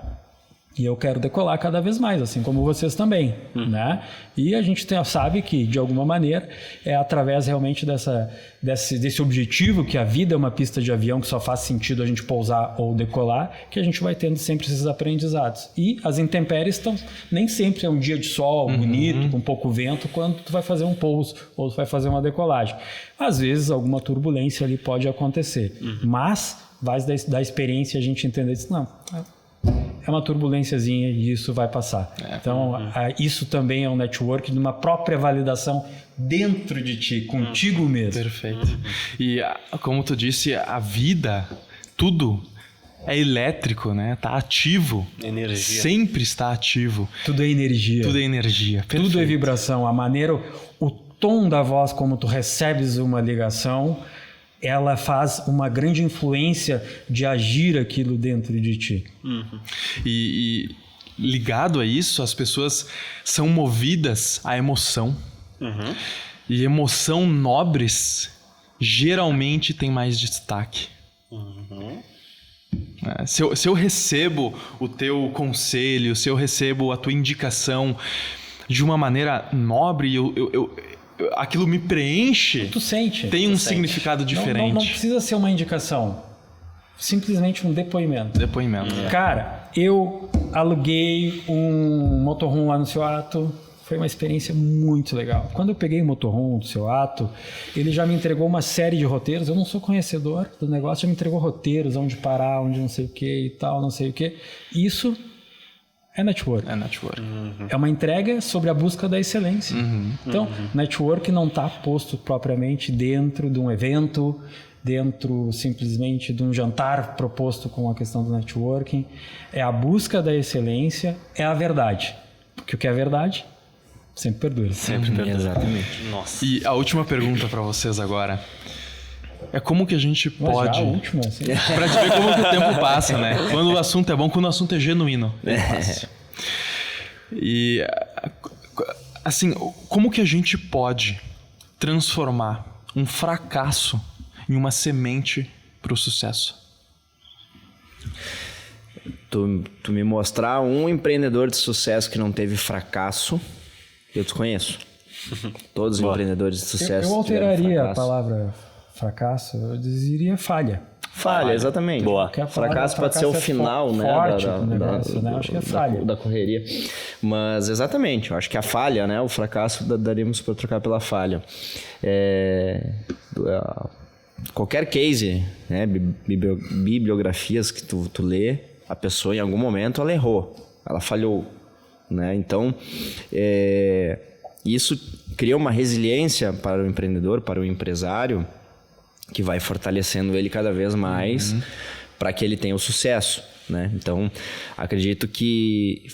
E eu quero decolar cada vez mais, assim como vocês também, né? E a gente sabe que, de alguma maneira, é através realmente desse objetivo, que a vida é uma pista de avião, que só faz sentido a gente pousar ou decolar, que a gente vai tendo sempre esses aprendizados. E as intempéries nem sempre é um dia de sol bonito, com pouco vento, quando tu vai fazer um pouso ou tu vai fazer uma decolagem. Às vezes, alguma turbulência ali pode acontecer, mas vai da experiência a gente entender isso, não... É uma turbulênciazinha e isso vai passar. Então, isso também é um network de uma própria validação dentro de ti, contigo mesmo. Perfeito. E como tu disse, a vida, tudo é elétrico, né? Tá ativo. Energia. Sempre está ativo. Tudo é energia. Tudo é energia. Perfeito. Tudo é vibração. A maneira, o tom da voz, como tu recebes uma ligação, ela faz uma grande influência de agir aquilo dentro de ti. E ligado a isso, as pessoas são movidas à emoção. E emoção nobres geralmente tem mais destaque. Se eu recebo o teu conselho, se eu recebo a tua indicação de uma maneira nobre, aquilo me preenche. Tu sente. Tem um significado diferente. Não precisa ser uma indicação. Simplesmente um depoimento. Depoimento. Cara, eu aluguei um motorhome lá no Seu Ato. Foi uma experiência muito legal. Quando eu peguei o motorhome do Seu Ato, ele já me entregou uma série de roteiros. Eu não sou conhecedor do negócio, já me entregou roteiros, onde parar, onde não sei o que e tal, não sei o que. Isso é network. É uma entrega sobre a busca da excelência. Então, network não está posto propriamente dentro de um evento, dentro simplesmente de um jantar proposto com a questão do networking. É a busca da excelência, é a verdade. Porque o que é verdade sempre perdura. Sempre perdura. Exatamente. Nossa. E a última pergunta para vocês agora é como que a gente pode... Já a última, assim. Pra te ver como que o tempo passa, né? Quando o assunto é bom, quando o assunto é genuíno. E, assim, como que a gente pode transformar um fracasso em uma semente para o sucesso? Tu me mostrar um empreendedor de sucesso que não teve fracasso, eu desconheço. Todos os empreendedores de sucesso. Eu alteraria a palavra fracasso, eu diria falha. Falha, exatamente. Boa. Porque a Fracasso pode ser o final, né? Forte do negócio, né? Acho que é falha. Da correria. Mas, exatamente, eu acho que a falha, né? O fracasso daríamos para trocar pela falha. Qualquer case, né? Bibliografias que tu lê, a pessoa em algum momento ela errou, ela falhou, né? Então, isso cria uma resiliência para o empreendedor, para o empresário, que vai fortalecendo ele cada vez mais para que ele tenha o sucesso, né? Então, acredito que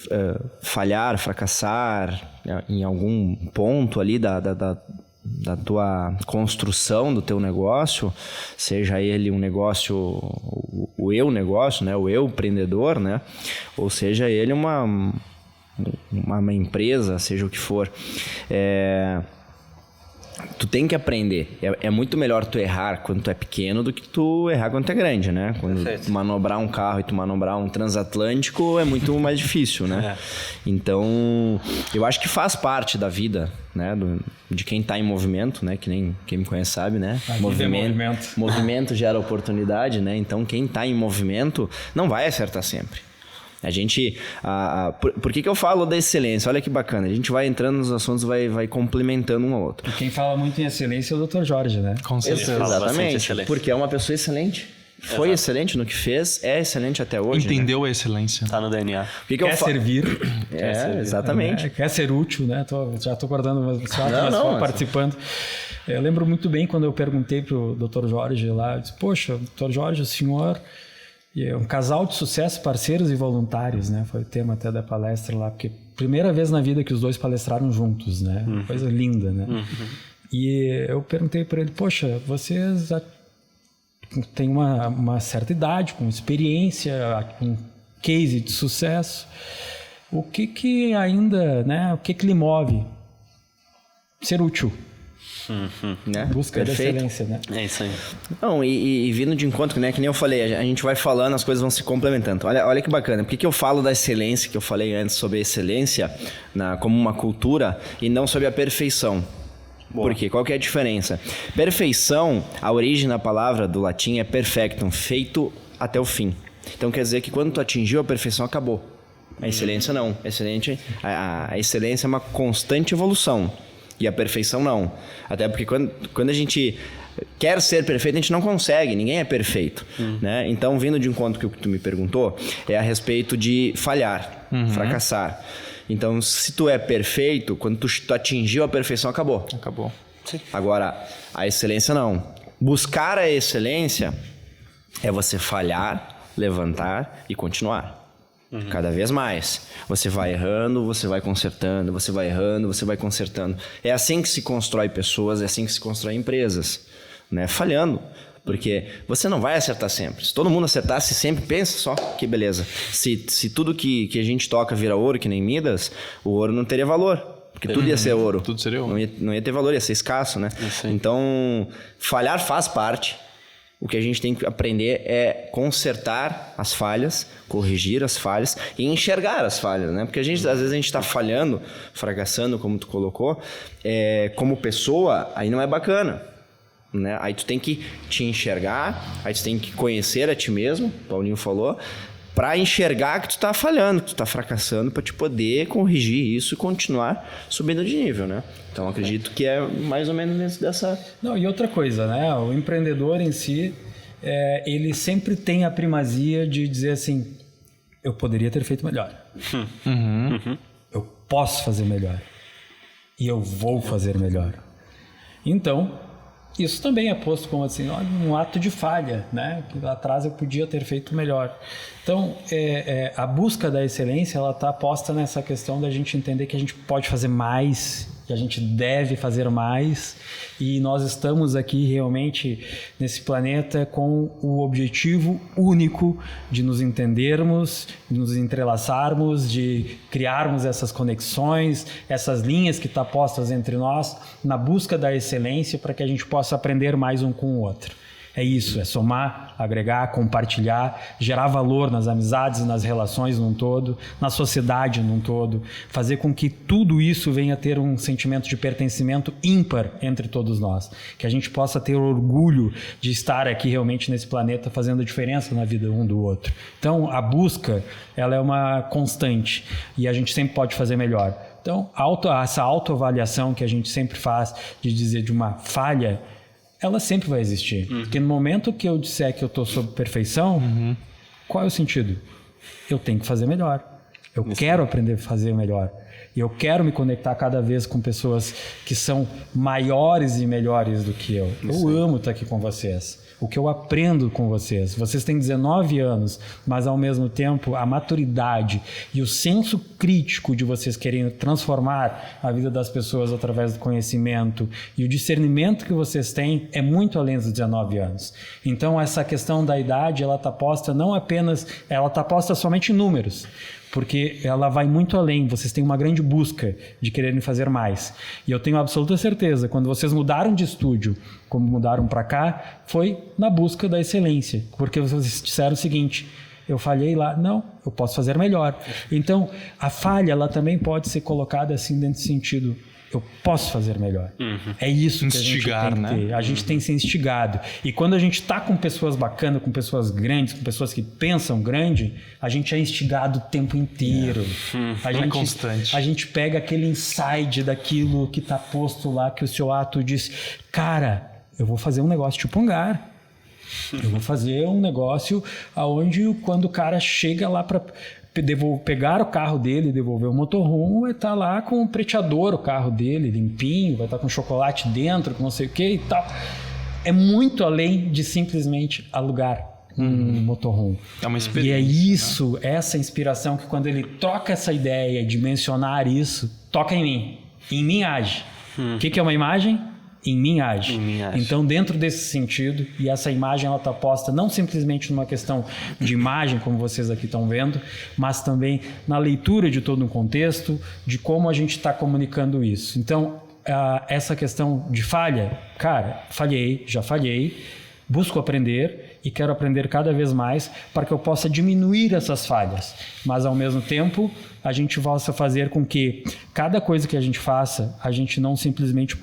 falhar, fracassar em algum ponto ali da tua construção do teu negócio, seja ele um negócio, o eu negócio, né? O eu empreendedor, né? Ou seja ele uma empresa, seja o que for, tu tem que aprender. É muito melhor tu errar quando tu é pequeno do que tu errar quando tu é grande, né? Quando tu manobrar um carro e tu manobrar um transatlântico é muito mais difícil, né? Então, eu acho que faz parte da vida, né? De quem tá em movimento, né? Que nem quem me conhece sabe, né? Movimento gera oportunidade, né? Então, quem tá em movimento não vai acertar sempre. A gente... por que eu falo da excelência? Olha que bacana. A gente vai entrando nos assuntos, vai complementando um ao outro. E quem fala muito em excelência é o Dr. Jorge, né? Com certeza. Exatamente. Porque é uma pessoa excelente. Foi excelente no que fez, é excelente até hoje. Entendeu a excelência. Tá no DNA. Quer servir. Exatamente. Quer ser útil, né? Já tô guardando umas participando. Eu lembro muito bem quando eu perguntei pro Dr. Jorge lá, eu disse, poxa, Dr. Jorge, o senhor é um casal de sucesso, parceiros e voluntários, né? Foi o tema até da palestra lá, porque primeira vez na vida que os dois palestraram juntos, né? Coisa linda, né? E eu perguntei para ele, poxa, vocês têm uma certa idade, com experiência, um case de sucesso, o que ainda, né? O que lhe move? Ser útil. Né? Busca da excelência, né? É isso aí. Não, e vindo de encontro, né? Que nem eu falei, a gente vai falando, as coisas vão se complementando. Olha que bacana. Por que eu falo da excelência, que eu falei antes sobre a excelência como uma cultura e não sobre a perfeição? Por quê? Qual que é a diferença? Perfeição, a origem da palavra do latim é perfectum, feito até o fim. Então quer dizer que quando tu atingiu a perfeição, acabou. A excelência não. A excelência é uma constante evolução. E a perfeição não. Até porque quando a gente quer ser perfeito, a gente não consegue. Ninguém é perfeito. Né? Então, vindo de encontro com o que tu me perguntou, é a respeito de falhar, fracassar. Então, se tu é perfeito, quando tu atingiu a perfeição, acabou. Acabou. Sim. Agora, a excelência não. Buscar a excelência é você falhar, levantar e continuar. Cada vez mais. Você vai errando, você vai consertando, você vai errando, você vai consertando. É assim que se constrói pessoas, é assim que se constrói empresas. Né? Falhando. Porque você não vai acertar sempre. Se todo mundo acertasse sempre, pensa só que beleza. Se tudo que a gente toca vira ouro, que nem Midas, o ouro não teria valor. Porque tudo ia ser ouro. Tudo seria ouro. Não ia ter valor, ia ser escasso, né? Então, falhar faz parte. O que a gente tem que aprender é consertar as falhas, corrigir as falhas e enxergar as falhas, né? Porque às vezes a gente está falhando, fracassando, como tu colocou, como pessoa, aí não é bacana, né? Aí tu tem que te enxergar, aí tu tem que conhecer a ti mesmo, o Paulinho falou, para enxergar que tu tá falhando, que tu tá fracassando, para te poder corrigir isso e continuar subindo de nível, né? Então, acredito que é mais ou menos dessa... Não, e outra coisa, né? O empreendedor em si, ele sempre tem a primazia de dizer assim, eu poderia ter feito melhor. Eu posso fazer melhor. E eu vou fazer melhor. Então, isso também é posto como assim, um ato de falha, né? Que lá atrás eu podia ter feito melhor. Então, a busca da excelência, ela está posta nessa questão da gente entender que a gente pode fazer mais, que a gente deve fazer mais, e nós estamos aqui realmente nesse planeta com o objetivo único de nos entendermos, de nos entrelaçarmos, de criarmos essas conexões, essas linhas que estão postas entre nós, na busca da excelência para que a gente possa aprender mais um com o outro. É isso, é somar, agregar, compartilhar, gerar valor nas amizades, nas relações num todo, na sociedade num todo, fazer com que tudo isso venha a ter um sentimento de pertencimento ímpar entre todos nós, que a gente possa ter orgulho de estar aqui realmente nesse planeta fazendo a diferença na vida um do outro. Então, a busca, ela é uma constante e a gente sempre pode fazer melhor. Então, essa autoavaliação que a gente sempre faz de dizer de uma falha, ela sempre vai existir. Porque no momento que eu disser que eu estou sob perfeição, qual é o sentido? Eu tenho que fazer melhor. Eu quero aprender a fazer melhor. E eu quero me conectar cada vez com pessoas que são maiores e melhores do que eu. Eu amo estar aqui com vocês. O que eu aprendo com vocês. Vocês têm 19 anos, mas ao mesmo tempo a maturidade e o senso crítico de vocês querendo transformar a vida das pessoas através do conhecimento e o discernimento que vocês têm é muito além dos 19 anos. Então essa questão da idade, ela está posta não apenas, ela está posta somente em números, porque ela vai muito além, vocês têm uma grande busca de quererem fazer mais. E eu tenho absoluta certeza, quando vocês mudaram de estúdio, como mudaram para cá, foi na busca da excelência, porque vocês disseram o seguinte, eu falhei lá, não, eu posso fazer melhor. Então, a falha, ela também pode ser colocada assim dentro do sentido, eu posso fazer melhor. É isso que a gente tem que ter. A gente tem que ser instigado. E quando a gente está com pessoas bacanas, com pessoas grandes, com pessoas que pensam grande, a gente é instigado o tempo inteiro. Constante. A gente pega aquele insight daquilo que está posto lá, que o seu ato diz, cara, eu vou fazer um negócio tipo hangar. Eu vou fazer um negócio onde quando o cara chega lá para pegar o carro dele e devolver o motorhome, vai estar lá com o preteador, o carro dele limpinho, vai estar com chocolate dentro, com não sei o que e tal. É muito além de simplesmente alugar um motorhome. É uma experiência. E é isso, essa inspiração que quando ele troca essa ideia de mencionar isso, toca em mim. Em mim age. O que é uma imagem? Em mim age. Em mim age. Então, dentro desse sentido, e essa imagem ela está posta não simplesmente numa questão de imagem, como vocês aqui estão vendo, mas também na leitura de todo um contexto, de como a gente está comunicando isso. Então, essa questão de falha, cara, já falhei, busco aprender e quero aprender cada vez mais para que eu possa diminuir essas falhas. Mas, ao mesmo tempo, a gente possa fazer com que cada coisa que a gente faça, a gente não simplesmente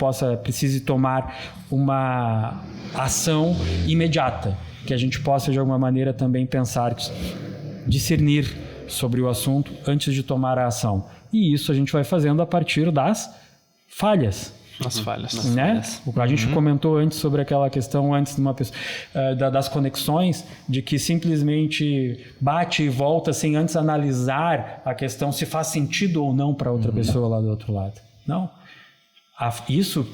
precise tomar uma ação imediata. Que a gente possa, de alguma maneira, também pensar, discernir sobre o assunto antes de tomar a ação. E isso a gente vai fazendo a partir das falhas. Nas falhas. Né? A gente comentou antes sobre aquela questão antes de uma pessoa, das conexões, de que simplesmente bate e volta sem antes analisar a questão se faz sentido ou não para outra pessoa lá do outro lado. Não.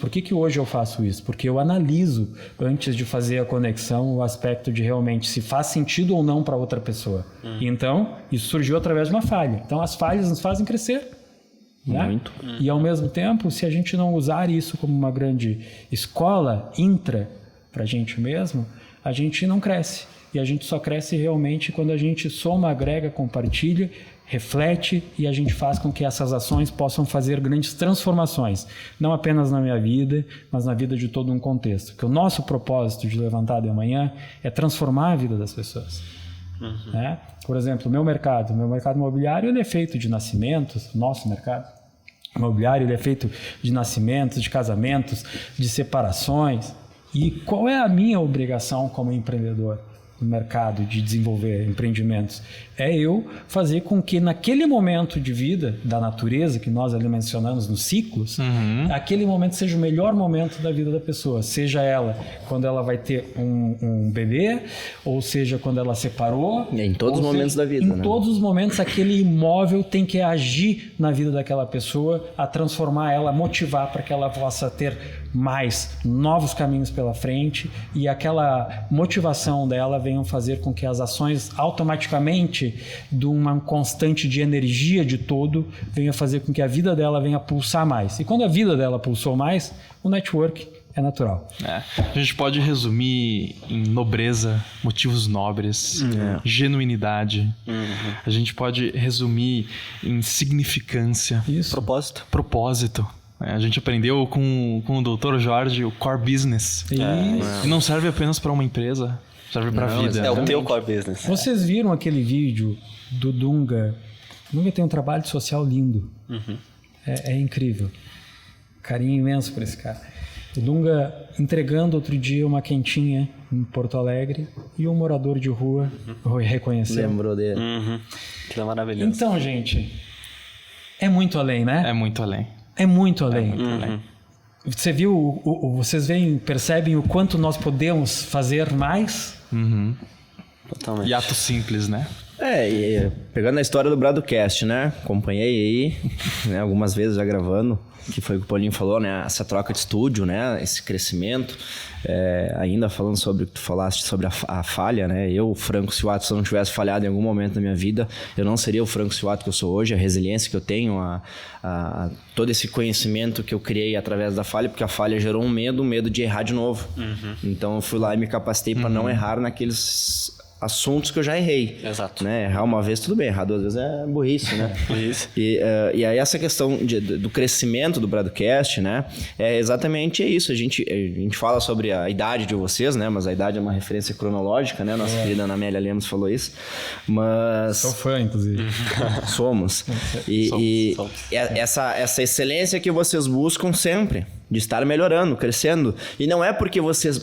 Por que hoje eu faço isso? Porque eu analiso antes de fazer a conexão o aspecto de realmente se faz sentido ou não para outra pessoa. Então, isso surgiu através de uma falha. Então, as falhas nos fazem crescer. Né? Muito. E ao mesmo tempo, se a gente não usar isso como uma grande escola para a gente mesmo, a gente não cresce. E a gente só cresce realmente quando a gente soma, agrega, compartilha, reflete e a gente faz com que essas ações possam fazer grandes transformações. Não apenas na minha vida, mas na vida de todo um contexto. Porque o nosso propósito de levantar de manhã é transformar a vida das pessoas. Né? Por exemplo, o meu mercado imobiliário ele é feito de nascimentos, nosso mercado imobiliário ele é feito de nascimentos, de casamentos, de separações. E qual é a minha obrigação como empreendedor no mercado de desenvolver empreendimentos? É eu fazer com que naquele momento de vida da natureza que nós ali mencionamos nos ciclos, aquele momento seja o melhor momento da vida da pessoa, seja ela quando ela vai ter um bebê, ou seja quando ela separou. Em todos os momentos da vida, Em todos os momentos aquele imóvel tem que agir na vida daquela pessoa, a transformar ela, motivar para que ela possa ter mais novos caminhos pela frente e aquela motivação dela venham fazer com que as ações automaticamente de uma constante de energia de todo venha fazer com que a vida dela venha pulsar mais. E quando a vida dela pulsou mais, o network é natural. A gente pode resumir em nobreza, motivos nobres, genuinidade. A gente pode resumir em significância. Isso. Propósito. A gente aprendeu com o Dr. Jorge o core business. Isso. E não serve apenas para uma empresa, serve para a vida. É o teu core business. Vocês viram aquele vídeo do Dunga? O Dunga tem um trabalho social lindo. É incrível. Carinho imenso por esse cara. O Dunga entregando outro dia uma quentinha em Porto Alegre e um morador de rua reconheceu. Lembrou dele. Que é maravilhoso. Então, gente, é muito além, né? É muito além. É muito além. Você viu, vocês percebem o quanto nós podemos fazer mais? Totalmente. E ato simples, né? Pegando a história do Bradocast, né? Acompanhei aí, né, algumas vezes já gravando, que foi o que o Paulinho falou, né? Essa troca de estúdio, né? Esse crescimento. Ainda falando sobre o que tu falaste sobre a falha, né? Eu, Franco Ciuato, se eu não tivesse falhado em algum momento da minha vida, eu não seria o Franco Ciuato que eu sou hoje, a resiliência que eu tenho, todo esse conhecimento que eu criei através da falha, porque a falha gerou um medo de errar de novo. Então eu fui lá e me capacitei para não errar naqueles assuntos que eu já errei. Exato. Né? Errar uma vez, tudo bem. Errar duas vezes é burrice, né? Burrice. E aí essa questão do crescimento do Bradocast, né? É exatamente isso. A gente fala sobre a idade de vocês, né? Mas a idade é uma referência cronológica, né? Nossa querida Ana Amélia Lemos falou isso. Mas... Sou fã, inclusive. Somos. E essa excelência que vocês buscam sempre, de estar melhorando, crescendo. E não é porque vocês...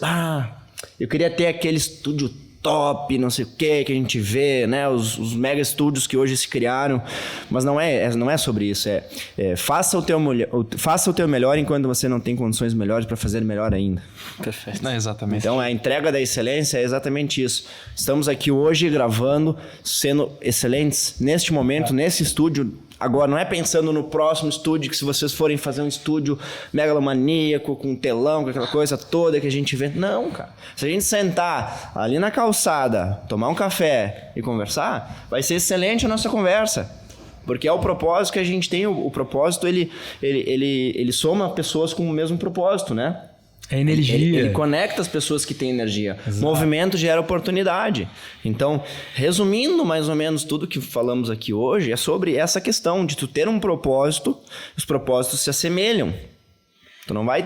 eu queria ter aquele estúdio top, não sei o que a gente vê, né? Os mega estúdios que hoje se criaram. Mas não é sobre isso. Faça o teu melhor enquanto você não tem condições melhores para fazer melhor ainda. Perfeito. Não, exatamente. Então, a entrega da excelência é exatamente isso. Estamos aqui hoje gravando, sendo excelentes neste momento, nesse estúdio. Agora, não é pensando no próximo estúdio, que se vocês forem fazer um estúdio megalomaníaco, com telão, com aquela coisa toda que a gente vê. Não, cara. Se a gente sentar ali na calçada, tomar um café e conversar, vai ser excelente a nossa conversa. Porque é o propósito que a gente tem. O propósito, ele soma pessoas com o mesmo propósito, né? É energia. Ele conecta as pessoas que têm energia. Exato. Movimento gera oportunidade. Então, resumindo mais ou menos tudo que falamos aqui hoje, é sobre essa questão de tu ter um propósito, os propósitos se assemelham. Tu não vai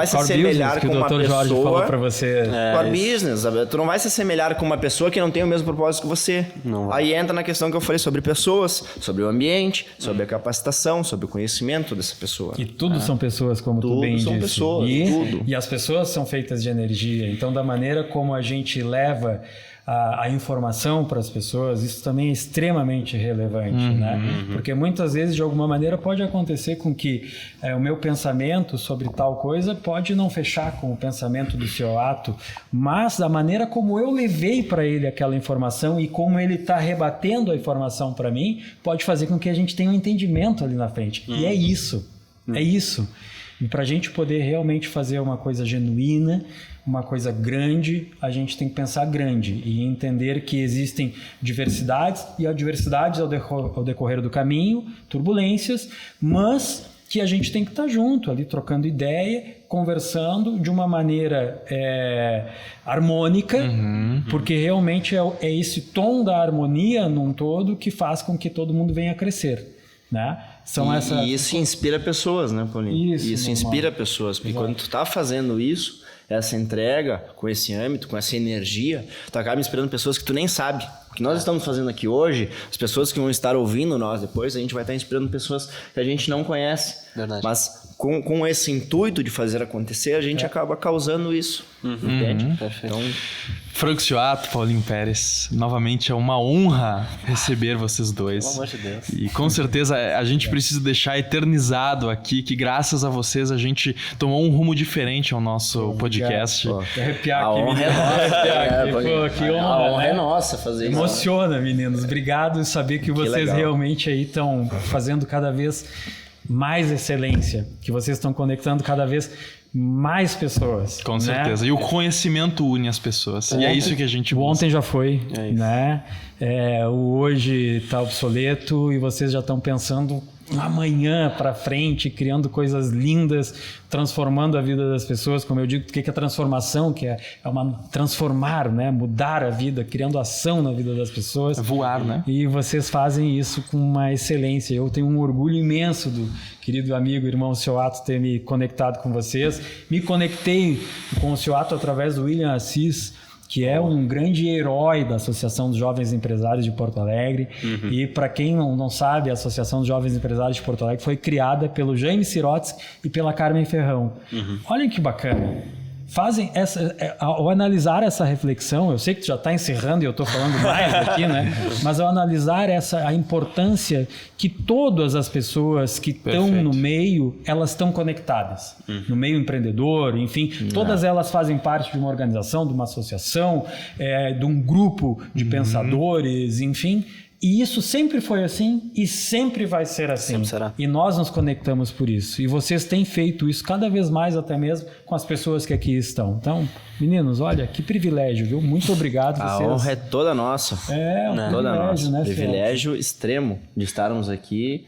se assemelhar com uma pessoa... Que o Dr. Jorge falou pra você. Core business. Tu não vai se assemelhar com uma pessoa que não tem o mesmo propósito que você. Não. Aí entra na questão que eu falei sobre pessoas, sobre o ambiente, sobre a capacitação, sobre o conhecimento dessa pessoa. E tudo são pessoas, como tu bem disse. Tudo são pessoas, tudo. E as pessoas são feitas de energia. Então, da maneira como a gente leva a informação para as pessoas, isso também é extremamente relevante, né? Porque muitas vezes, de alguma maneira, pode acontecer com que o meu pensamento sobre tal coisa pode não fechar com o pensamento do seu ato, mas da maneira como eu levei para ele aquela informação e como ele está rebatendo a informação para mim, pode fazer com que a gente tenha um entendimento ali na frente. E é isso. É isso. E para a gente poder realmente fazer uma coisa genuína, uma coisa grande, a gente tem que pensar grande e entender que existem diversidades e adversidades ao decorrer do caminho, turbulências, mas que a gente tem que estar junto ali, trocando ideia, conversando de uma maneira harmônica, porque realmente é esse tom da harmonia num todo que faz com que todo mundo venha a crescer, né? E isso inspira pessoas, né, Paulinho? Isso inspira pessoas, porque quando tu tá fazendo isso, essa entrega, com esse âmbito, com essa energia, tu acaba inspirando pessoas que tu nem sabe. O que nós estamos fazendo aqui hoje, as pessoas que vão estar ouvindo nós depois, a gente vai estar inspirando pessoas que a gente não conhece. Verdade. Mas com esse intuito de fazer acontecer, a gente acaba causando isso. Entende? Perfeito. Então, Franco Cioatto, Paulinho Pérez, novamente é uma honra receber vocês dois. Pelo amor de Deus. E com certeza a gente precisa deixar eternizado aqui que graças a vocês a gente tomou um rumo diferente ao nosso podcast. Arrepiar aqui, a honra é nossa. Que honra, a honra é nossa fazer isso. Emociona, meninos. Obrigado e saber que vocês legal. realmente aí estão fazendo cada vez mais excelência, que vocês estão conectando cada vez mais pessoas. Com certeza. Né? E o conhecimento une as pessoas. E é isso que a gente busca. O ontem já foi, né? O hoje está obsoleto e vocês já estão pensando amanhã para frente, criando coisas lindas, transformando a vida das pessoas, como eu digo, o que é transformação, que é transformar, né? Mudar a vida, criando ação na vida das pessoas. Voar, né? E vocês fazem isso com uma excelência. Eu tenho um orgulho imenso do querido amigo, irmão Cioatto, ter me conectado com vocês. Me conectei com o Cioatto através do William Assis, que é um grande herói da Associação dos Jovens Empresários de Porto Alegre. E para quem não sabe, a Associação dos Jovens Empresários de Porto Alegre foi criada pelo Jaime Sirotsky e pela Carmen Ferrão. Olhem que bacana. Ao analisar essa reflexão, eu sei que tu já está encerrando e eu estou falando mais aqui, né? Mas ao analisar a importância que todas as pessoas que estão no meio, elas estão conectadas. No meio empreendedor, enfim, todas elas fazem parte de uma organização, de uma associação, de um grupo de pensadores, enfim. E isso sempre foi assim e sempre vai ser assim. Sempre será. E nós nos conectamos por isso. E vocês têm feito isso cada vez mais, até mesmo com as pessoas que aqui estão. Então, meninos, olha, que privilégio, viu? Muito obrigado. A honra é toda nossa. É, um toda privilégio, nossa. né? Privilégio extremo de estarmos aqui.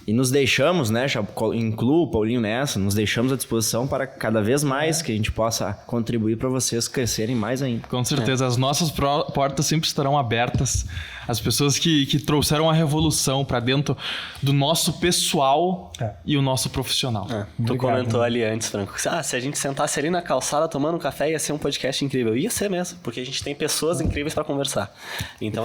E nos deixamos, né? Já incluo o Paulinho nessa, nos deixamos à disposição para cada vez mais que a gente possa contribuir para vocês crescerem mais ainda. Com certeza, as nossas portas sempre estarão abertas. As pessoas que trouxeram a revolução para dentro do nosso pessoal e o nosso profissional. Tu comentou ali antes, Franco, se a gente sentasse ali na calçada tomando um café ia ser um podcast incrível. Ia ser mesmo, porque a gente tem pessoas incríveis para conversar. Então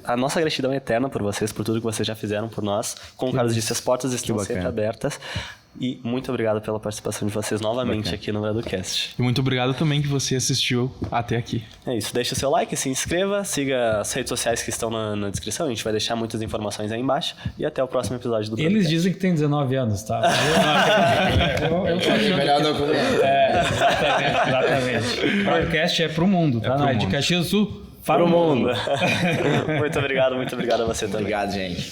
a nossa gratidão é eterna por vocês, por tudo que vocês já fizeram por nós. como o Carlos disse, as portas estão bacana. sempre abertas. E muito obrigado pela participação de vocês novamente aqui no Braducast. E muito obrigado também que você assistiu até aqui. É isso, deixa o seu like, se inscreva, siga as redes sociais que estão na descrição, a gente vai deixar muitas informações aí embaixo. E até o próximo episódio do Braducast. Eles dizem que tem 19 anos, tá? Melhor documento. Exatamente. O podcast é pro mundo, tá? Não é de Caxias do Sul para o mundo. Muito obrigado a você também. Obrigado, gente.